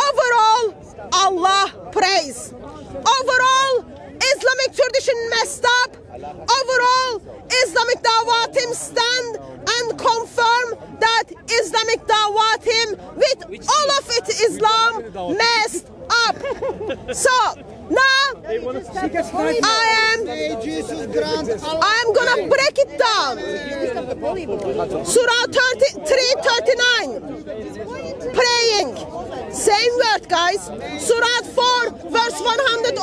Overall, Allah prays. Overall, Islamic tradition messed up. Overall, Islamic Dawah team stand and confirm that Islamic Dawah team with all of it Islam messed up. So now I am gonna break it down. Surah 33:39. Praying. Same word, guys. Surah 4, verse 102.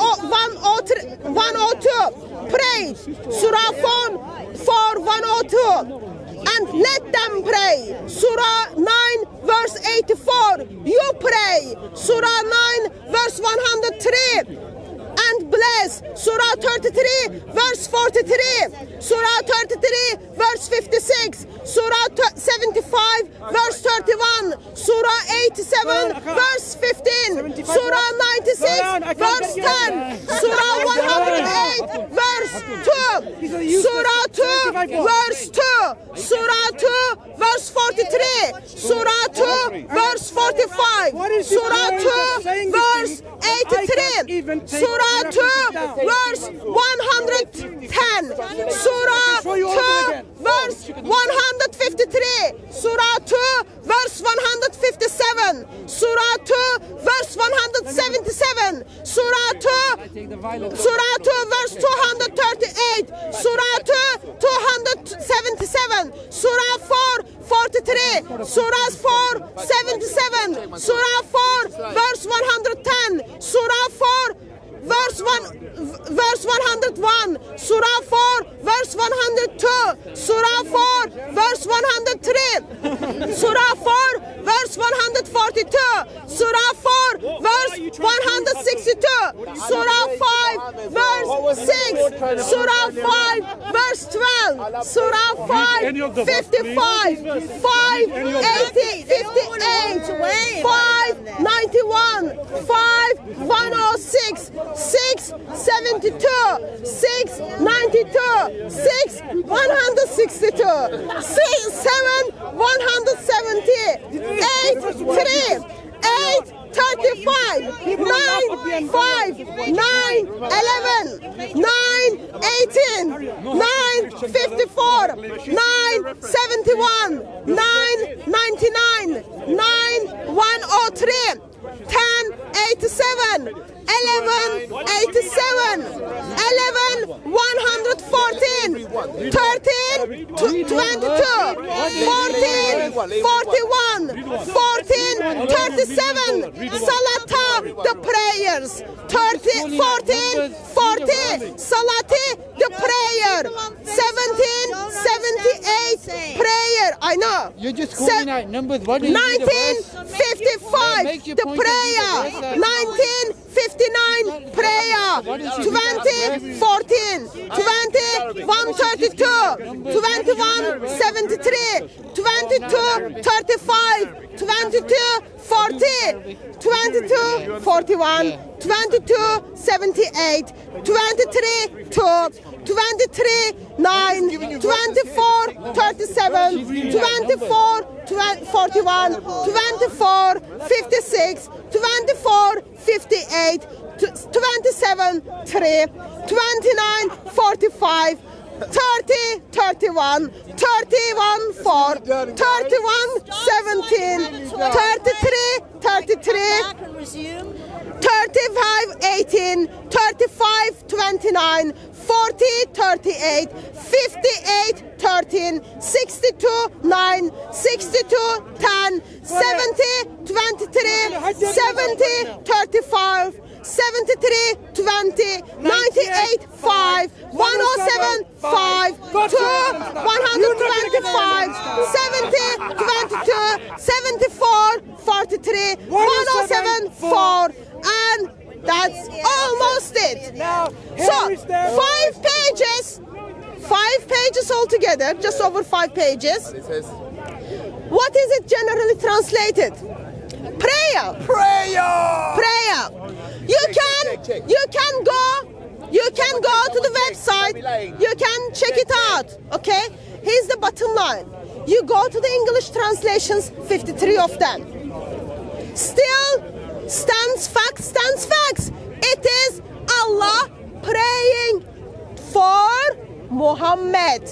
Pray. Surah 4, 102. And let them pray. Surah 9, verse 84. You pray. Surah 9, verse 103. And bless. Surah 33, verse 43. Surah 33, verse 56. Surah 75, verse 31. Surah 87, verse 15. Surah 96, verse 10. Surah 108, verse 2. Surah 2, verse 2. Surah 2, verse 43. Surah 2, verse 45. Surah 2, verse 83. Surah 2, verse 110. Surah 2, verse 153. Surah 2, verse 157. Surah 2, verse 177. Surah 2, verse 238. Surah 2, 277. Surah 4, 43. Surah 4, 77. Surah 4, verse 110. Surah 4, verse 101. Surah 4, verse 102. Surah 4, verse 103. Surah 4, verse 142. Surah 4, verse 162. Surah 5, verse 6. Surah 5, verse 12. Surah 5, 55. 5, 80, 58. 5, 91. 5, 106. 6, 72, 6, 92, 6, 162, 7, 170, 8, 3, 8, 35, 9, 5, 9, 11, 9, 18, 9, 54, 9, 71, 9, 99, 9, 103, 10, 87, 11, 87, 11, 114, 13, 22, 14, 41, 14, 37, Salata, the prayers, 13, 14, 40, Salati, the prayer, 17, 78, prayer, I know. You're just calling out numbers. What do you 1955, the prayer, 1959, prayer, 20, 14, 20, 132, 21, 73, 22, 35, 22, 40, 22, 41, 22, 78, 23, 2, 23, 9, 24, 37, 24, 41, 24, 56, 24, 58, 27, 3, 29, 45, 30, 31, 31, 4, 31, 17, 33, Back and resume. 35, 18, 35, 29, 40, 38, 58, 13, 62, 9, 62, 10, 70, 23, 70, 35, 73, 20, 98, 5, 107, 5, 2, 125, 70, 22, 74, 43, 107, 4, and that's almost it. So, 5 pages altogether, just over 5 pages. What is it generally translated? Prayer. Prayer. You can go to the website. You can check it out. Okay. Here's the bottom line. You go to the English translations, 53 of them. Still stands facts. It is Allah praying for Muhammad.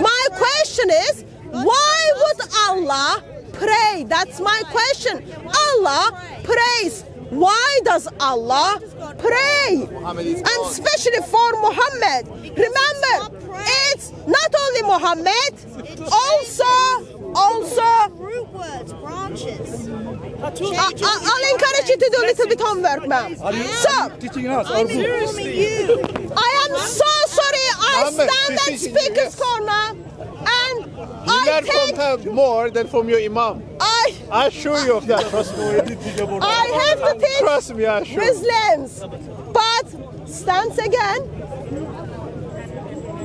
My question is, why would Allah pray? That's my question. Allah prays. Why does Allah pray? And especially for Muhammad. Remember, it's not only Muhammad, also Root words, branches. I'll encourage you to do a little bit homework, ma'am. So, Teaching us. I'm informing you. I am so sorry. I stand at speaker's corner and I learn from her more than from your imam. I assure you of that. Trust me. I have to teach Trust me, I assure you. Muslims. But stance again.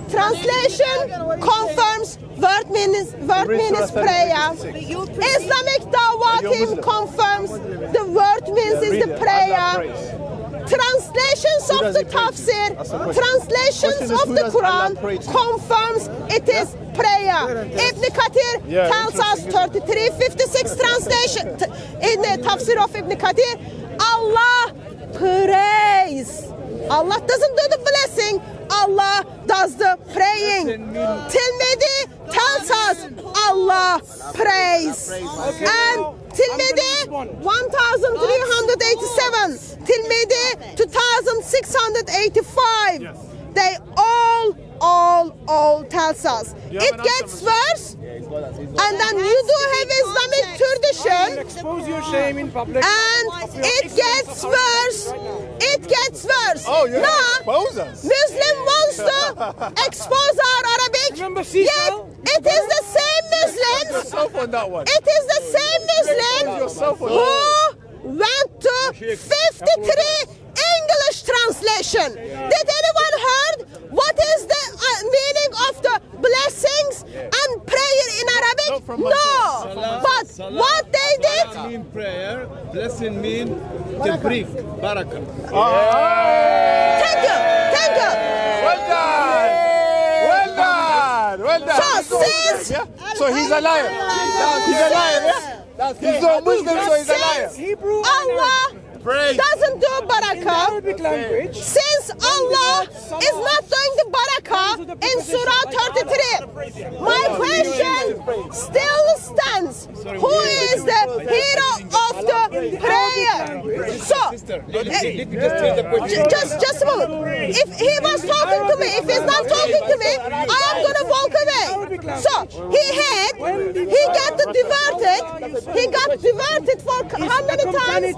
Translation confirms word means prayer. Islamic Dawah team confirms the word means is the prayer. Translations of the tafsir, translations of the Quran confirms it is prayer. Ibn Kathir tells us 3356 translation in the tafsir of Ibn Kathir. Allah prays. Allah doesn't do the blessing. Allah does the praying. Tirmidhi tells us Allah prays. And Tirmidhi 1387, Tirmidhi 2685. They all tells us. It gets worse, and then you do have Islamic tradition, Expose your shame in public. and it gets worse. It gets worse. Oh, you're Now, expose us. Muslim wants to expose our Arabic. Remember Yet Cecil? it is the same Muslims. Yourself on that one. It is the same Muslims Yourself on who went to 53 English translation. Did anyone heard what is the meaning of the blessings and prayer in Arabic? No. But what they did? Mean prayer, blessing mean tabrik, barakah. Thank you. Well done. So he's a liar. He's a liar, yeah? He's not Muslim, so he's a liar. Hebrew Allah doesn't do barakah. Arabic language. Since Allah is not doing the barakah in Surah 33, my question still stands. Who is the hero of the prayer? So, just a moment. If he was talking to me, if he's not talking to me, I am going to walk away. So, he got diverted for how many times?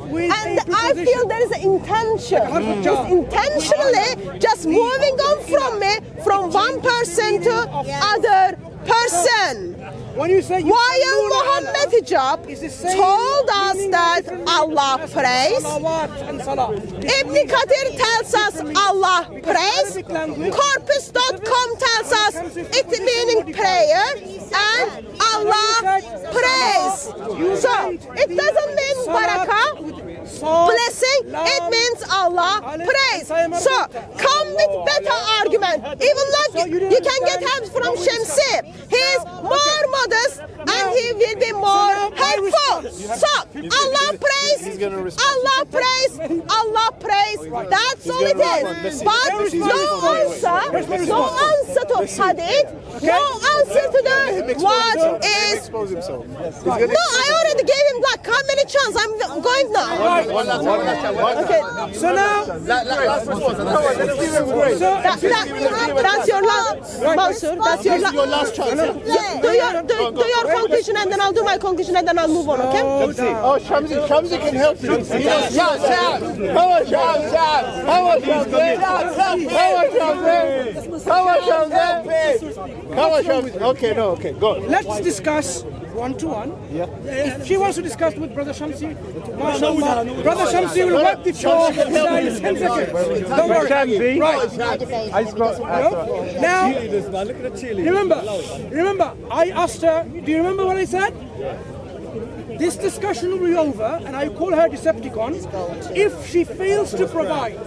And I feel there is an intention. He's intentionally just moving on from me, from one person to other person. When you say While Mohammad Hijab told us that Allah prays, Ibn Kathir tells us Allah prays, Corpus.com tells us it meaning prayer, and Allah prays. So it doesn't mean barakah, blessing, it means Allah prays. So come with better argument. Even like you can get help from Shamsi. He is more modest and he will be more helpful. So Allah prays, Allah prays, Allah prays. That's all it is. But no answer lot of hadith. No answer to the what is. No, I already gave him like how many chances? I'm going now. Okay. So now, that's your last, Mansur. That's your last chance. Do your conclusion and then I'll do my conclusion and then I'll move on. Okay? Oh, Shamsi can help you. Come on, Shamsi. Okay, no, okay, go. let's discuss one-to-one. Yeah. If she wants to discuss with Brother Shamsi, mashallah, Brother Shamsi will wipe the floor in 10 seconds. Don't worry. Right. Now, remember, I asked her, do you remember what I said? This discussion will be over, and I call her Decepticon, if she fails to provide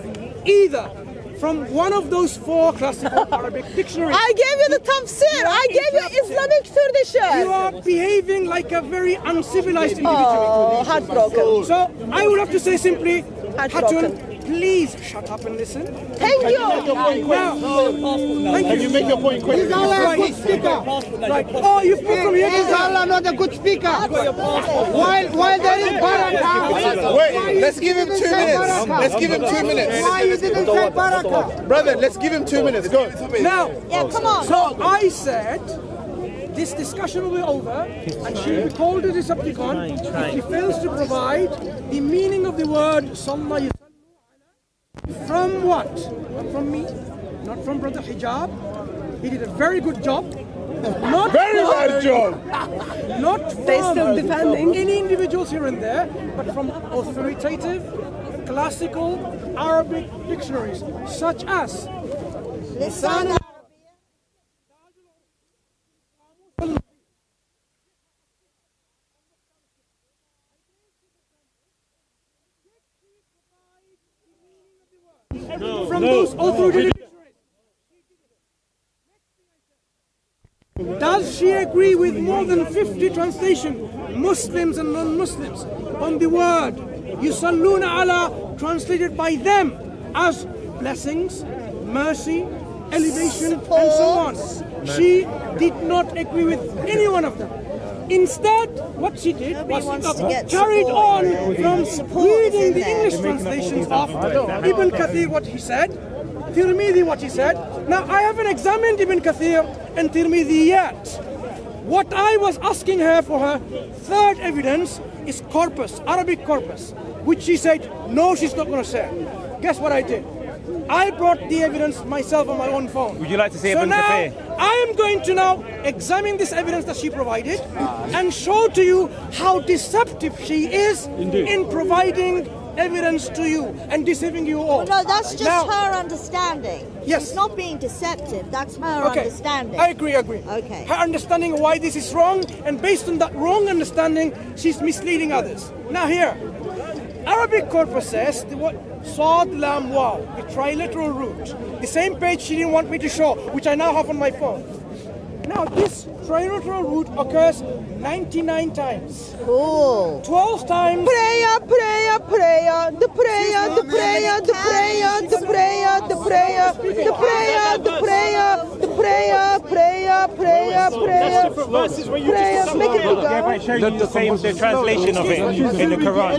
either from one of those 4 classical Arabic dictionaries. I gave you the tafsir. I gave you Islamic tradition. You are behaving like a very uncivilized individual. Oh, heartbroken. So I would have to say simply, Heartbroken. Hatun, please shut up and listen. Thank you. Thank you make your point quick? He's not a good speaker. Right. Oh, you've moved from here to He's there. not a good speaker. While there is barakah. Wait, let's give him 2 minutes. Let's give him 2 minutes. Why you didn't say barakah? Brother, let's give him 2 minutes. Go. Now, Come on. so I said, this discussion will be over, and she will be called to Decepticon if she fails to provide the meaning of the word Sallallahu Alaihi Wasallam. From what? Not from me, not from Brother Hijab. He did a very good job. Not Very bad job. Not from any individuals here and there, but from authoritative, classical Arabic dictionaries, such as Lisan from those authoritative dictionaries. Does she agree with more than 50 translations, Muslims and non-Muslims, on the word Yusalluna ala, translated by them as blessings, mercy, elevation, and so on? She did not agree with any one of them. Instead, what she did was carried on from reading the English translations of Ibn Kathir, what he said, Tirmidhi, what he said. Now, I haven't examined Ibn Kathir and Tirmidhi yet. What I was asking her for her third evidence is corpus, Arabic corpus, which she said, no, she's not going to say. Guess what I did? I brought the evidence myself on my own phone. Would you like to see So Ibn now, Kathir? I am going to now examine this evidence that she provided and show to you how deceptive she is in providing evidence to you and deceiving you all. No, that's just Now- her understanding. Yes. She's not being deceptive. That's her Okay, understanding. I agree. Okay. Her understanding of why this is wrong, and based on that wrong understanding, she's misleading others. Now here, Arabic corpus says the word Sad Lam Waw, the triliteral root. The same page she didn't want me to show, which I now have on my phone. Now this triliteral root occurs 99 times. Cool. 12 times. Prayer, prayer, prayer, the prayer, the prayer, the prayer, the prayer, the prayer, the prayer, the prayer, the prayer, prayer, prayer, prayer, prayer. Make it bigger. Yeah, but show you the translation of it in the Quran.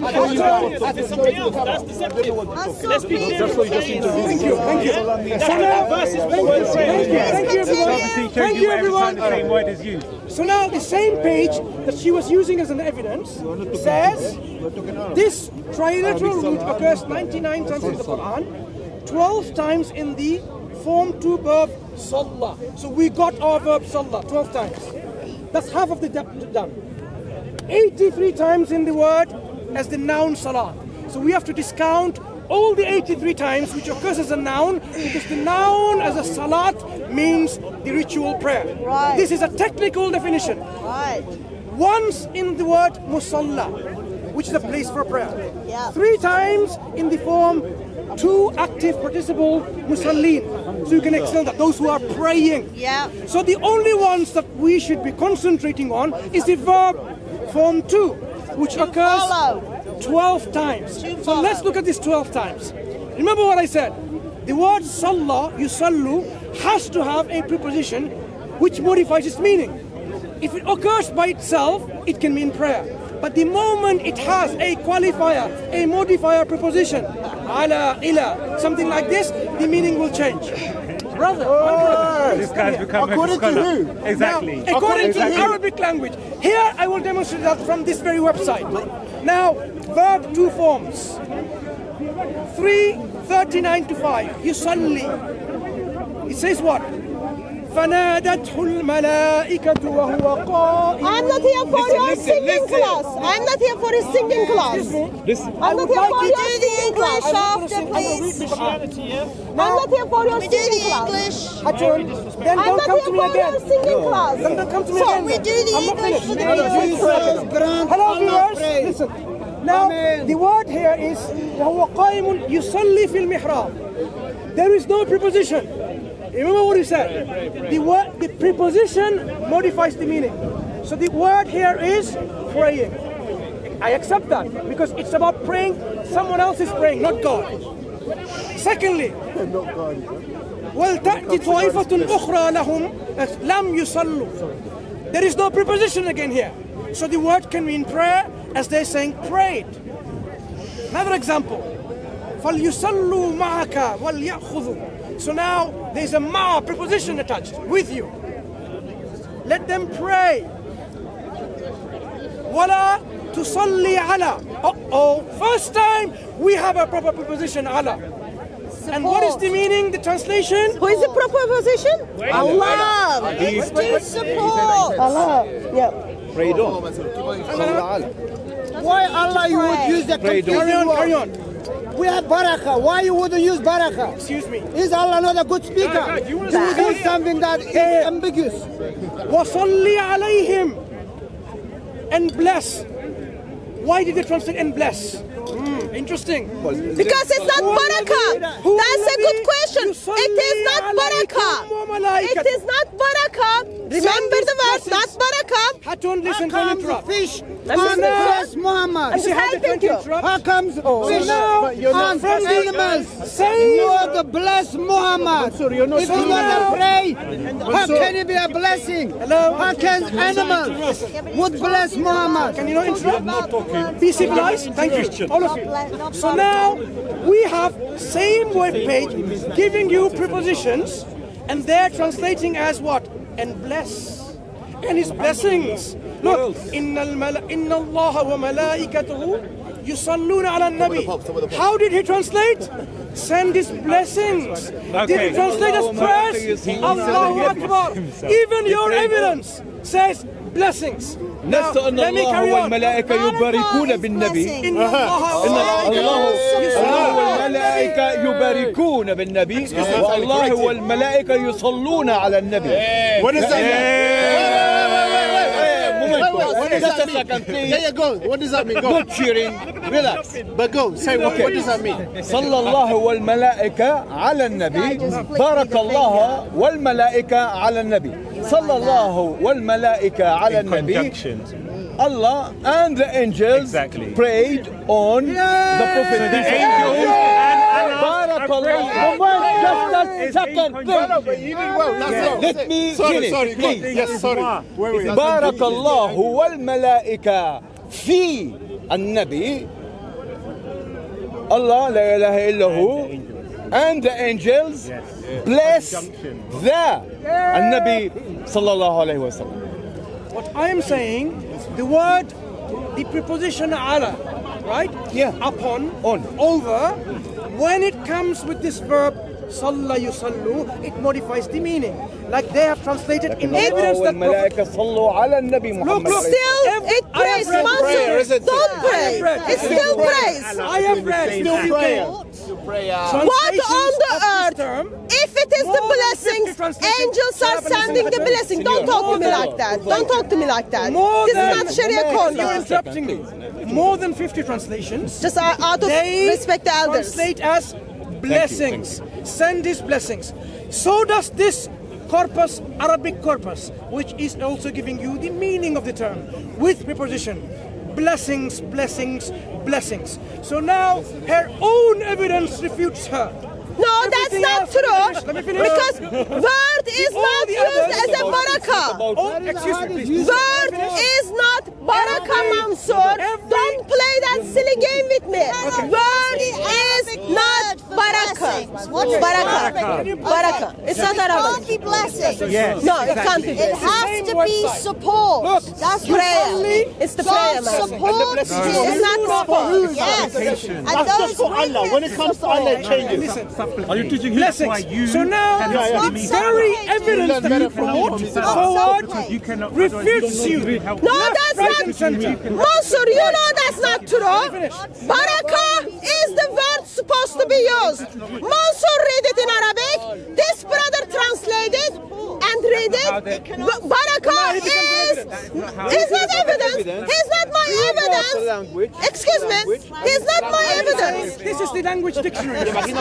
That's deceptive. Let's be serious. Thank you. So now, thank you everyone. The same word as you. So now the same page that she was using as an evidence says this triliteral root occurs 99 times in the Quran, 12 times in the form to verb Salah. So we got our verb Salah 12 times. That's half of the done. 83 times in the word as the noun Salah. So we have to discount all the 83 times which occurs as a noun, because the noun as a salat means the ritual prayer. Right. This is a technical definition. Right. Once in the word musalla, which is a place for prayer. Yeah. 3 times in the form to active participle musallin. So you can extend that, those who are praying. Yeah. So the only ones that we should be concentrating on is the verb form to, which occurs follow. 12 times. To So let's follow. look at this 12 times. Remember what I said. The word salla, yusallu, has to have a preposition which modifies its meaning. If it occurs by itself, it can mean prayer. But the moment it has a qualifier, a modifier preposition, ala, ila, something like this, the meaning will change. Brother, This guy's becoming a scholar. Exactly. Now, according to the Arabic language. Here I will demonstrate that from this very website. Now, verb 2 forms. 3:39 to 5. Yusalli. It says what? فنادته الملائكة وهو قائم. I'm not here for your singing class. I'm not here for his singing class. I'm not here for your singing class. After, please. I'm not here for your We do singing the class. English. Then I'm don't not come here to me for again. your singing class. Then don't come to me So, again. We do the I'm not English finished. for the viewers. Hello viewers, listen. Now the word here is وهو قائم يصلي في المحراب. There is no preposition. Remember what he said. The preposition modifies the meaning. So the word here is praying. I accept that because it's about praying. Someone else is praying, not God. Secondly, وَلْتَأْتِ طَائِفَةٌ أُخْرَى لَهُمْ لَمْ يُصَلُّوا. There is no preposition again here. So the word can mean prayer as they're saying prayed. Another example. فَلْيُصَلُّوا مَعَكَ وَلْيَأْخُذُوا. So now there's a ma preposition attached with you. Let them pray. وَلَا تُصَلِّي عَلَى. First time we have a proper preposition ala. And what is the meaning, the translation? Who is the proper position? Allah. Let's do support. Allah. Yeah. Pray on. Why Allah you would use the Carry on, carry on. We have barakah. Why you wouldn't use barakah? Excuse me. Is Allah not a good speaker? You wanna To say use something that is ambiguous. وَصَلِّ عَلَيْهِمْ. And bless. Why did they translate and bless? Interesting. Because it's not barakah. That's a good question. It is not barakah. It is not barakah. Remember the word, not barakah. Hatun, listen, How don't comes interrupt. fish I'm on the now- first Muhammad? I'm just helping you. How comes fish now- on from the- animals? Same- Lord bless Muhammad. If you So want now- to pray, how can it be a blessing? Hello? How can animals would bless Muhammad? Can you not interrupt? Be civilized. Thank you, all of you. So now we have same web page giving you prepositions, and they're translating as what? And bless. And his blessings. Look, inna Allah wa malaikatahu yusalluna ala nabi. How did he translate? Send his blessings. Did he translate as prayers? Allahu Akbar. Even your evidence says blessings. Now, لست أن let me الله carry on. والملائكة يباركون بالنبي. إن الله والملائكة يباركون بالنبي والله والملائكة يصلون على النبي. What does that Just a second, please. Yeah, go. What does that mean? Go. Good cheering. Relax. But go. Say what does that mean? صلى الله والملائكة على النبي بارك الله والملائكة على النبي صلى الله والملائكة على النبي Allah and the angels prayed on the Prophet. The angels and Allah بارك الله. Just a second, please. Let me finish, Sorry. please. Yes, sorry. بارك الله والملائكة في النبي Allah لا إله إلا هو and the angels bless the النبي صلى الله عليه وسلم. What I am saying, the word, the preposition ala, right? Yeah. Upon, On. over, when it comes with this verb, salla yusallu, it modifies the meaning. Like they have translated in evidence that والملائكة صلوا على النبي محمد. Still, it prays. Mansur, don't pray. It's still praise. I have read Still prayer. What on the earth? If it is the blessings, angels are sending the blessing. Don't talk to me like that. Don't talk to me like that. This is not Sharia You're corner. interrupting me. More than 50 translations. Just out of They respect the elders. translate as blessings. Send his blessings. So does this corpus, Arabic corpus, which is also giving you the meaning of the term with preposition. Blessings, blessings, blessings. So now her own evidence refutes her. No, that's not true. Because word is not used as a barakah. Excuse me, please. Word is not barakah, Mansoor. Don't play that silly game with me. Word is not barakah. What's Barakah. Barakah. It's not It can't Arabic. be blessing. Yes. No, it can't be. It has to be support. That's Prayer. It's the prayer, God man. supports It's not support. Yes. That's just for Allah. When it comes to Allah, it changes. Are you teaching Blessings. So now, very evidence that you brought forward refutes you. No, that's not true. Mansoor, you know that's not true. Barakah is the word supposed to be used. Mansoor read it in Arabic. This brother translated and read it. Barakah is not evidence. He's not my evidence. Excuse me. He's not my evidence. This is the language dictionary. He's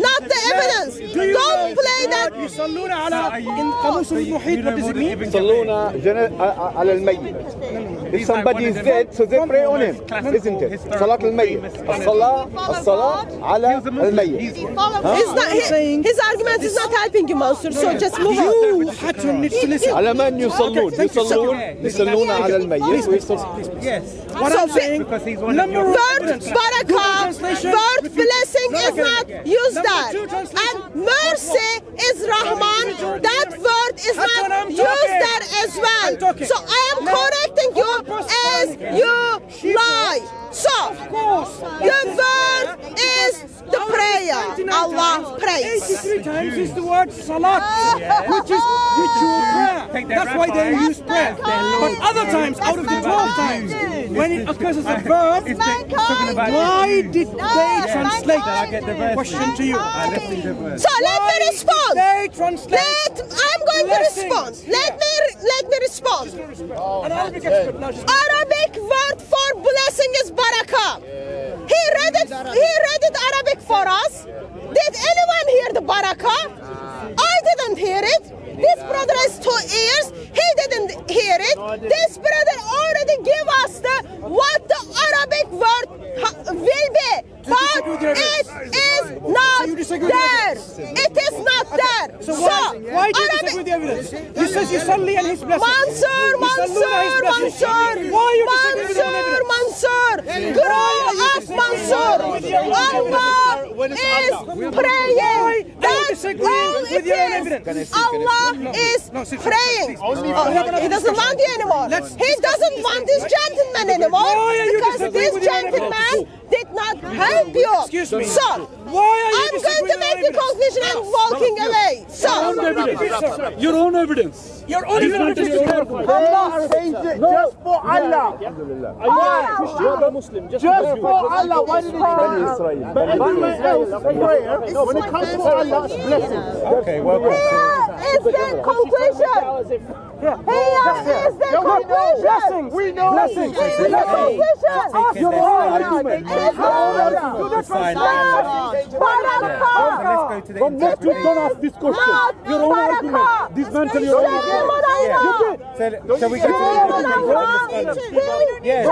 not the evidence. Don't play that. يصلون على in قاموس المحيط. What does it mean? يصلون على الميت. If somebody is dead, so they pray on him, isn't it? صلاة الميت. الصلاة على الميت. His argument is not helping you, Mansoor. So just move on. You had to listen. على من يصلون؟ يصلون على الميت. Yes. What I'm saying, number of Word evidence. barakah, word blessing is not used there. And mercy is Rahman. That word is not used there as well. So I am correcting you as you lie. So, your word is the prayer. Allah prays. 83 times is the word salat, which is ritual prayer. That's why they use prayer. But other times, out of the 12 times, when it occurs as a verb, why did they translate? Question to you. So let me respond. They translate. I'm going to respond. Let me respond. An Arabic expert now. Arabic word for blessing is barakah. He read it Arabic for us. Did anyone hear the barakah? I didn't hear it. This brother has 2 ears. He didn't hear it. This brother already gave us what the Arabic word will be. But it is not there. It is not there. So why do you disagree with the evidence? He says you salli and his blessing. Mansoor. Why you disagree with the evidence? Mansoor. Grow up, Mansoor. Allah is praying. That's all it is. Allah is praying. He doesn't want you anymore. He doesn't want this gentleman anymore because this gentleman did not help you. Excuse me. So, I'm going to make the conclusion and walking away. So, Your own evidence. Your own evidence is Allah changed it just for Allah. Just for Allah. Why did he change it? But everywhere else, prayer, when it comes to Allah, it's blessing. Okay, welcome. here is the conclusion. Here is the conclusion. We know blessings. Here is the conclusion. Your own argument. From next week, don't ask this question. Your own argument. Dismantle your own argument. Shall we go to Yes.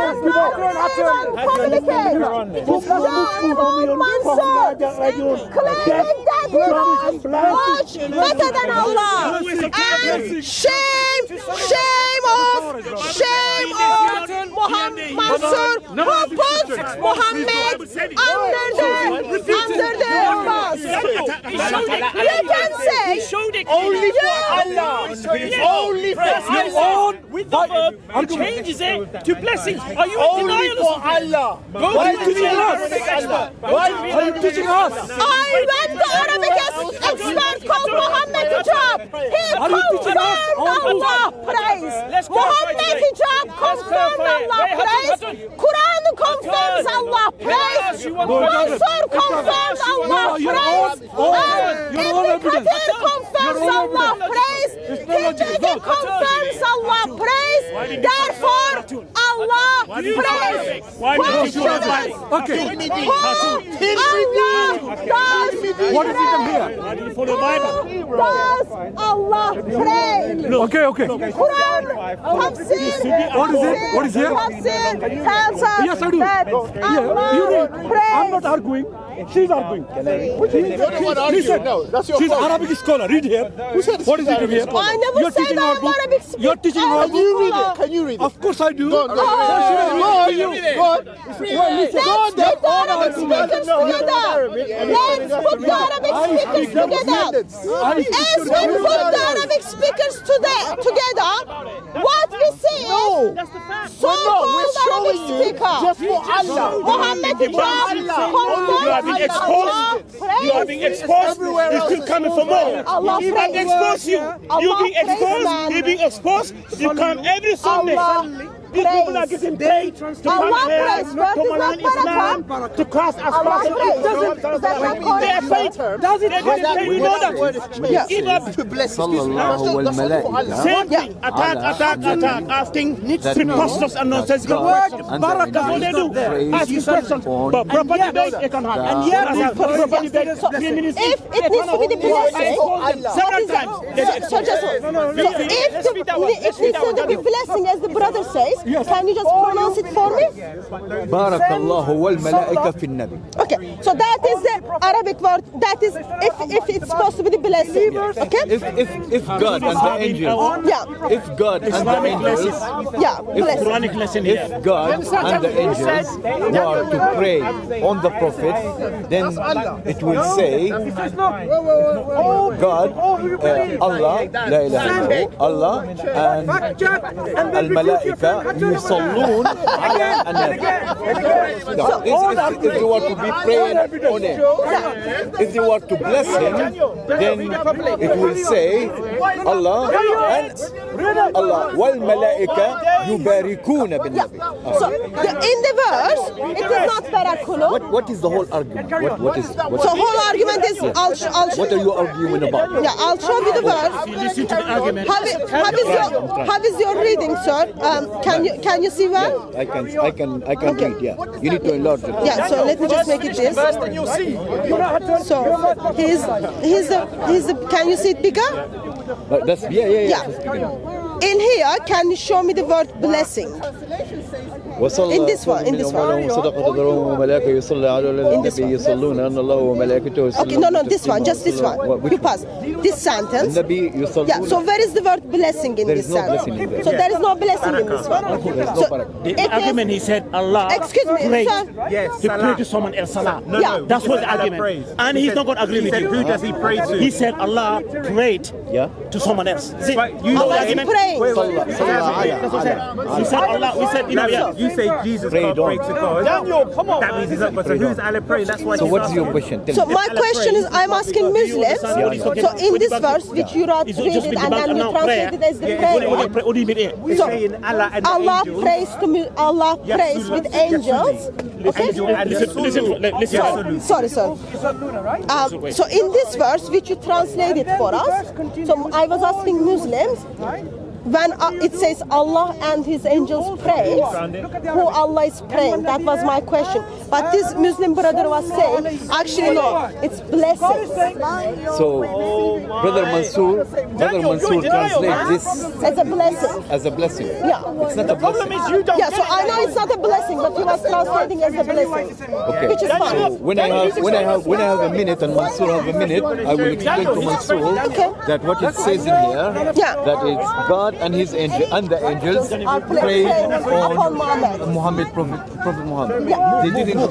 Better than Allah. And shame of Mohammad Mansoor, who put Mohammed under the cross. You can say only for Allah. Only for Allah. With the verb, he changes it to blessing. Are you only for Allah? Why are you teaching us? Why are you teaching us? I went to Arabic expert called Mohammad Hijab. He confirmed Allah praise. Mohammad Hijab confirmed Allah praise. Quran confirms Allah praise. Mansoor confirms Allah praise. Ibn Kathir confirms Allah praise. Hijab confirms Allah praise. Therefore, Allah praise. Okay. What is it here? Does Allah pray? Okay. Quran, Tafsir, What is it? What is here? Tafsir tells us Yes, I do. that Allah prays. I'm not arguing. She's arguing. Listen, she's Arabic scholar. Read here. What is it here? I never said I'm Arabic speaker. You're teaching her book. Can you read it? Can you read it? Of course I do. Go on, go on. Let's put the Arabic speakers together. Let's put the Arabic speakers together. As we put the Arabic speakers together, what we see is so-called Arabic speaker. Just for Allah. Mohammad Hijab. You are being exposed. You are being exposed. You're still coming for more. Allah If I expose you, you being exposed. You being exposed. You come every Sunday. These people are getting paid to come here, to malign Islam, to cast as far as it doesn't. They are paid. Does it? We know that. Give up to bless Same thing. Attack. Asking preposterous and nonsensical questions. That's what they do. Asking questions. But proper debate, they can have. And yet, proper debate, if it needs to be the blessing, several times. if it needs to be blessing, as the brother says, can you just pronounce it for me? بارك الله والملائكة في النبي. Okay, so that is the Arabic word. That is if it's supposed to be the blessing. Okay. If God and the angels. Yeah. If God and the angels. Yeah. Blessing. Quranic lesson here. If God and the angels were to pray on the prophet, then it will say, God, Allah, la ilaha illallah, Allah and al-malaika yusallun ala an-nabi. If they were to be praying on him, if they were to bless him, then it will say, Allah and Allah wal malaika yubarikuna bin nabi. So in the verse, it is not barakulu. What is the whole argument? What is So whole argument is I'll what are you arguing about? Yeah, I'll show you the verse. Listen to the argument. How is your reading, sir? Can you see well? I can read. Yeah, you need to enlarge it. Yeah. So let me just make it this. So he's the. Can you see it bigger? That's yeah. In here, can you show me the word blessing? In this one. Okay, no, this one, just this one. You pass. This sentence. Yeah, so where is the word blessing in this sentence? So there is no blessing in this one. So the argument, he said, Allah excuse me, prayed. sir. He prayed to someone else, Salah. No. That's what the argument. And he's not going to agree with you. Who does he pray to? He said Allah prayed to someone else. See, you know the argument? Praying. He said Allah, we said, you say Jesus can't pray to God. Daniel, come on. That means he's not. So who's Allah praying? That's why. So what's your question? So my question is, I'm asking Muslims. So in this verse, which you read it and then you translate it as the prayer. What do you mean? So Allah prays to me. Allah prays with angels. Okay. Listen. Sorry. So in this verse, which you translated for us, so I was asking Muslims. When it says Allah and His angels prays, who Allah is praying? That was my question. But this Muslim brother was saying, actually no, it's blessings. So, Brother Mansoor translates this as a blessing. As a blessing. Yeah. It's not a blessing. Yeah, so I know it's not a blessing, but he was translating as a blessing. Okay. Which is fine. So when I have a minute and Mansoor have a minute, I will explain to Mansoor that what it says in here, that it's God and His angel and the angels prayed on Muhammad, Prophet Muhammad. Yeah. They didn't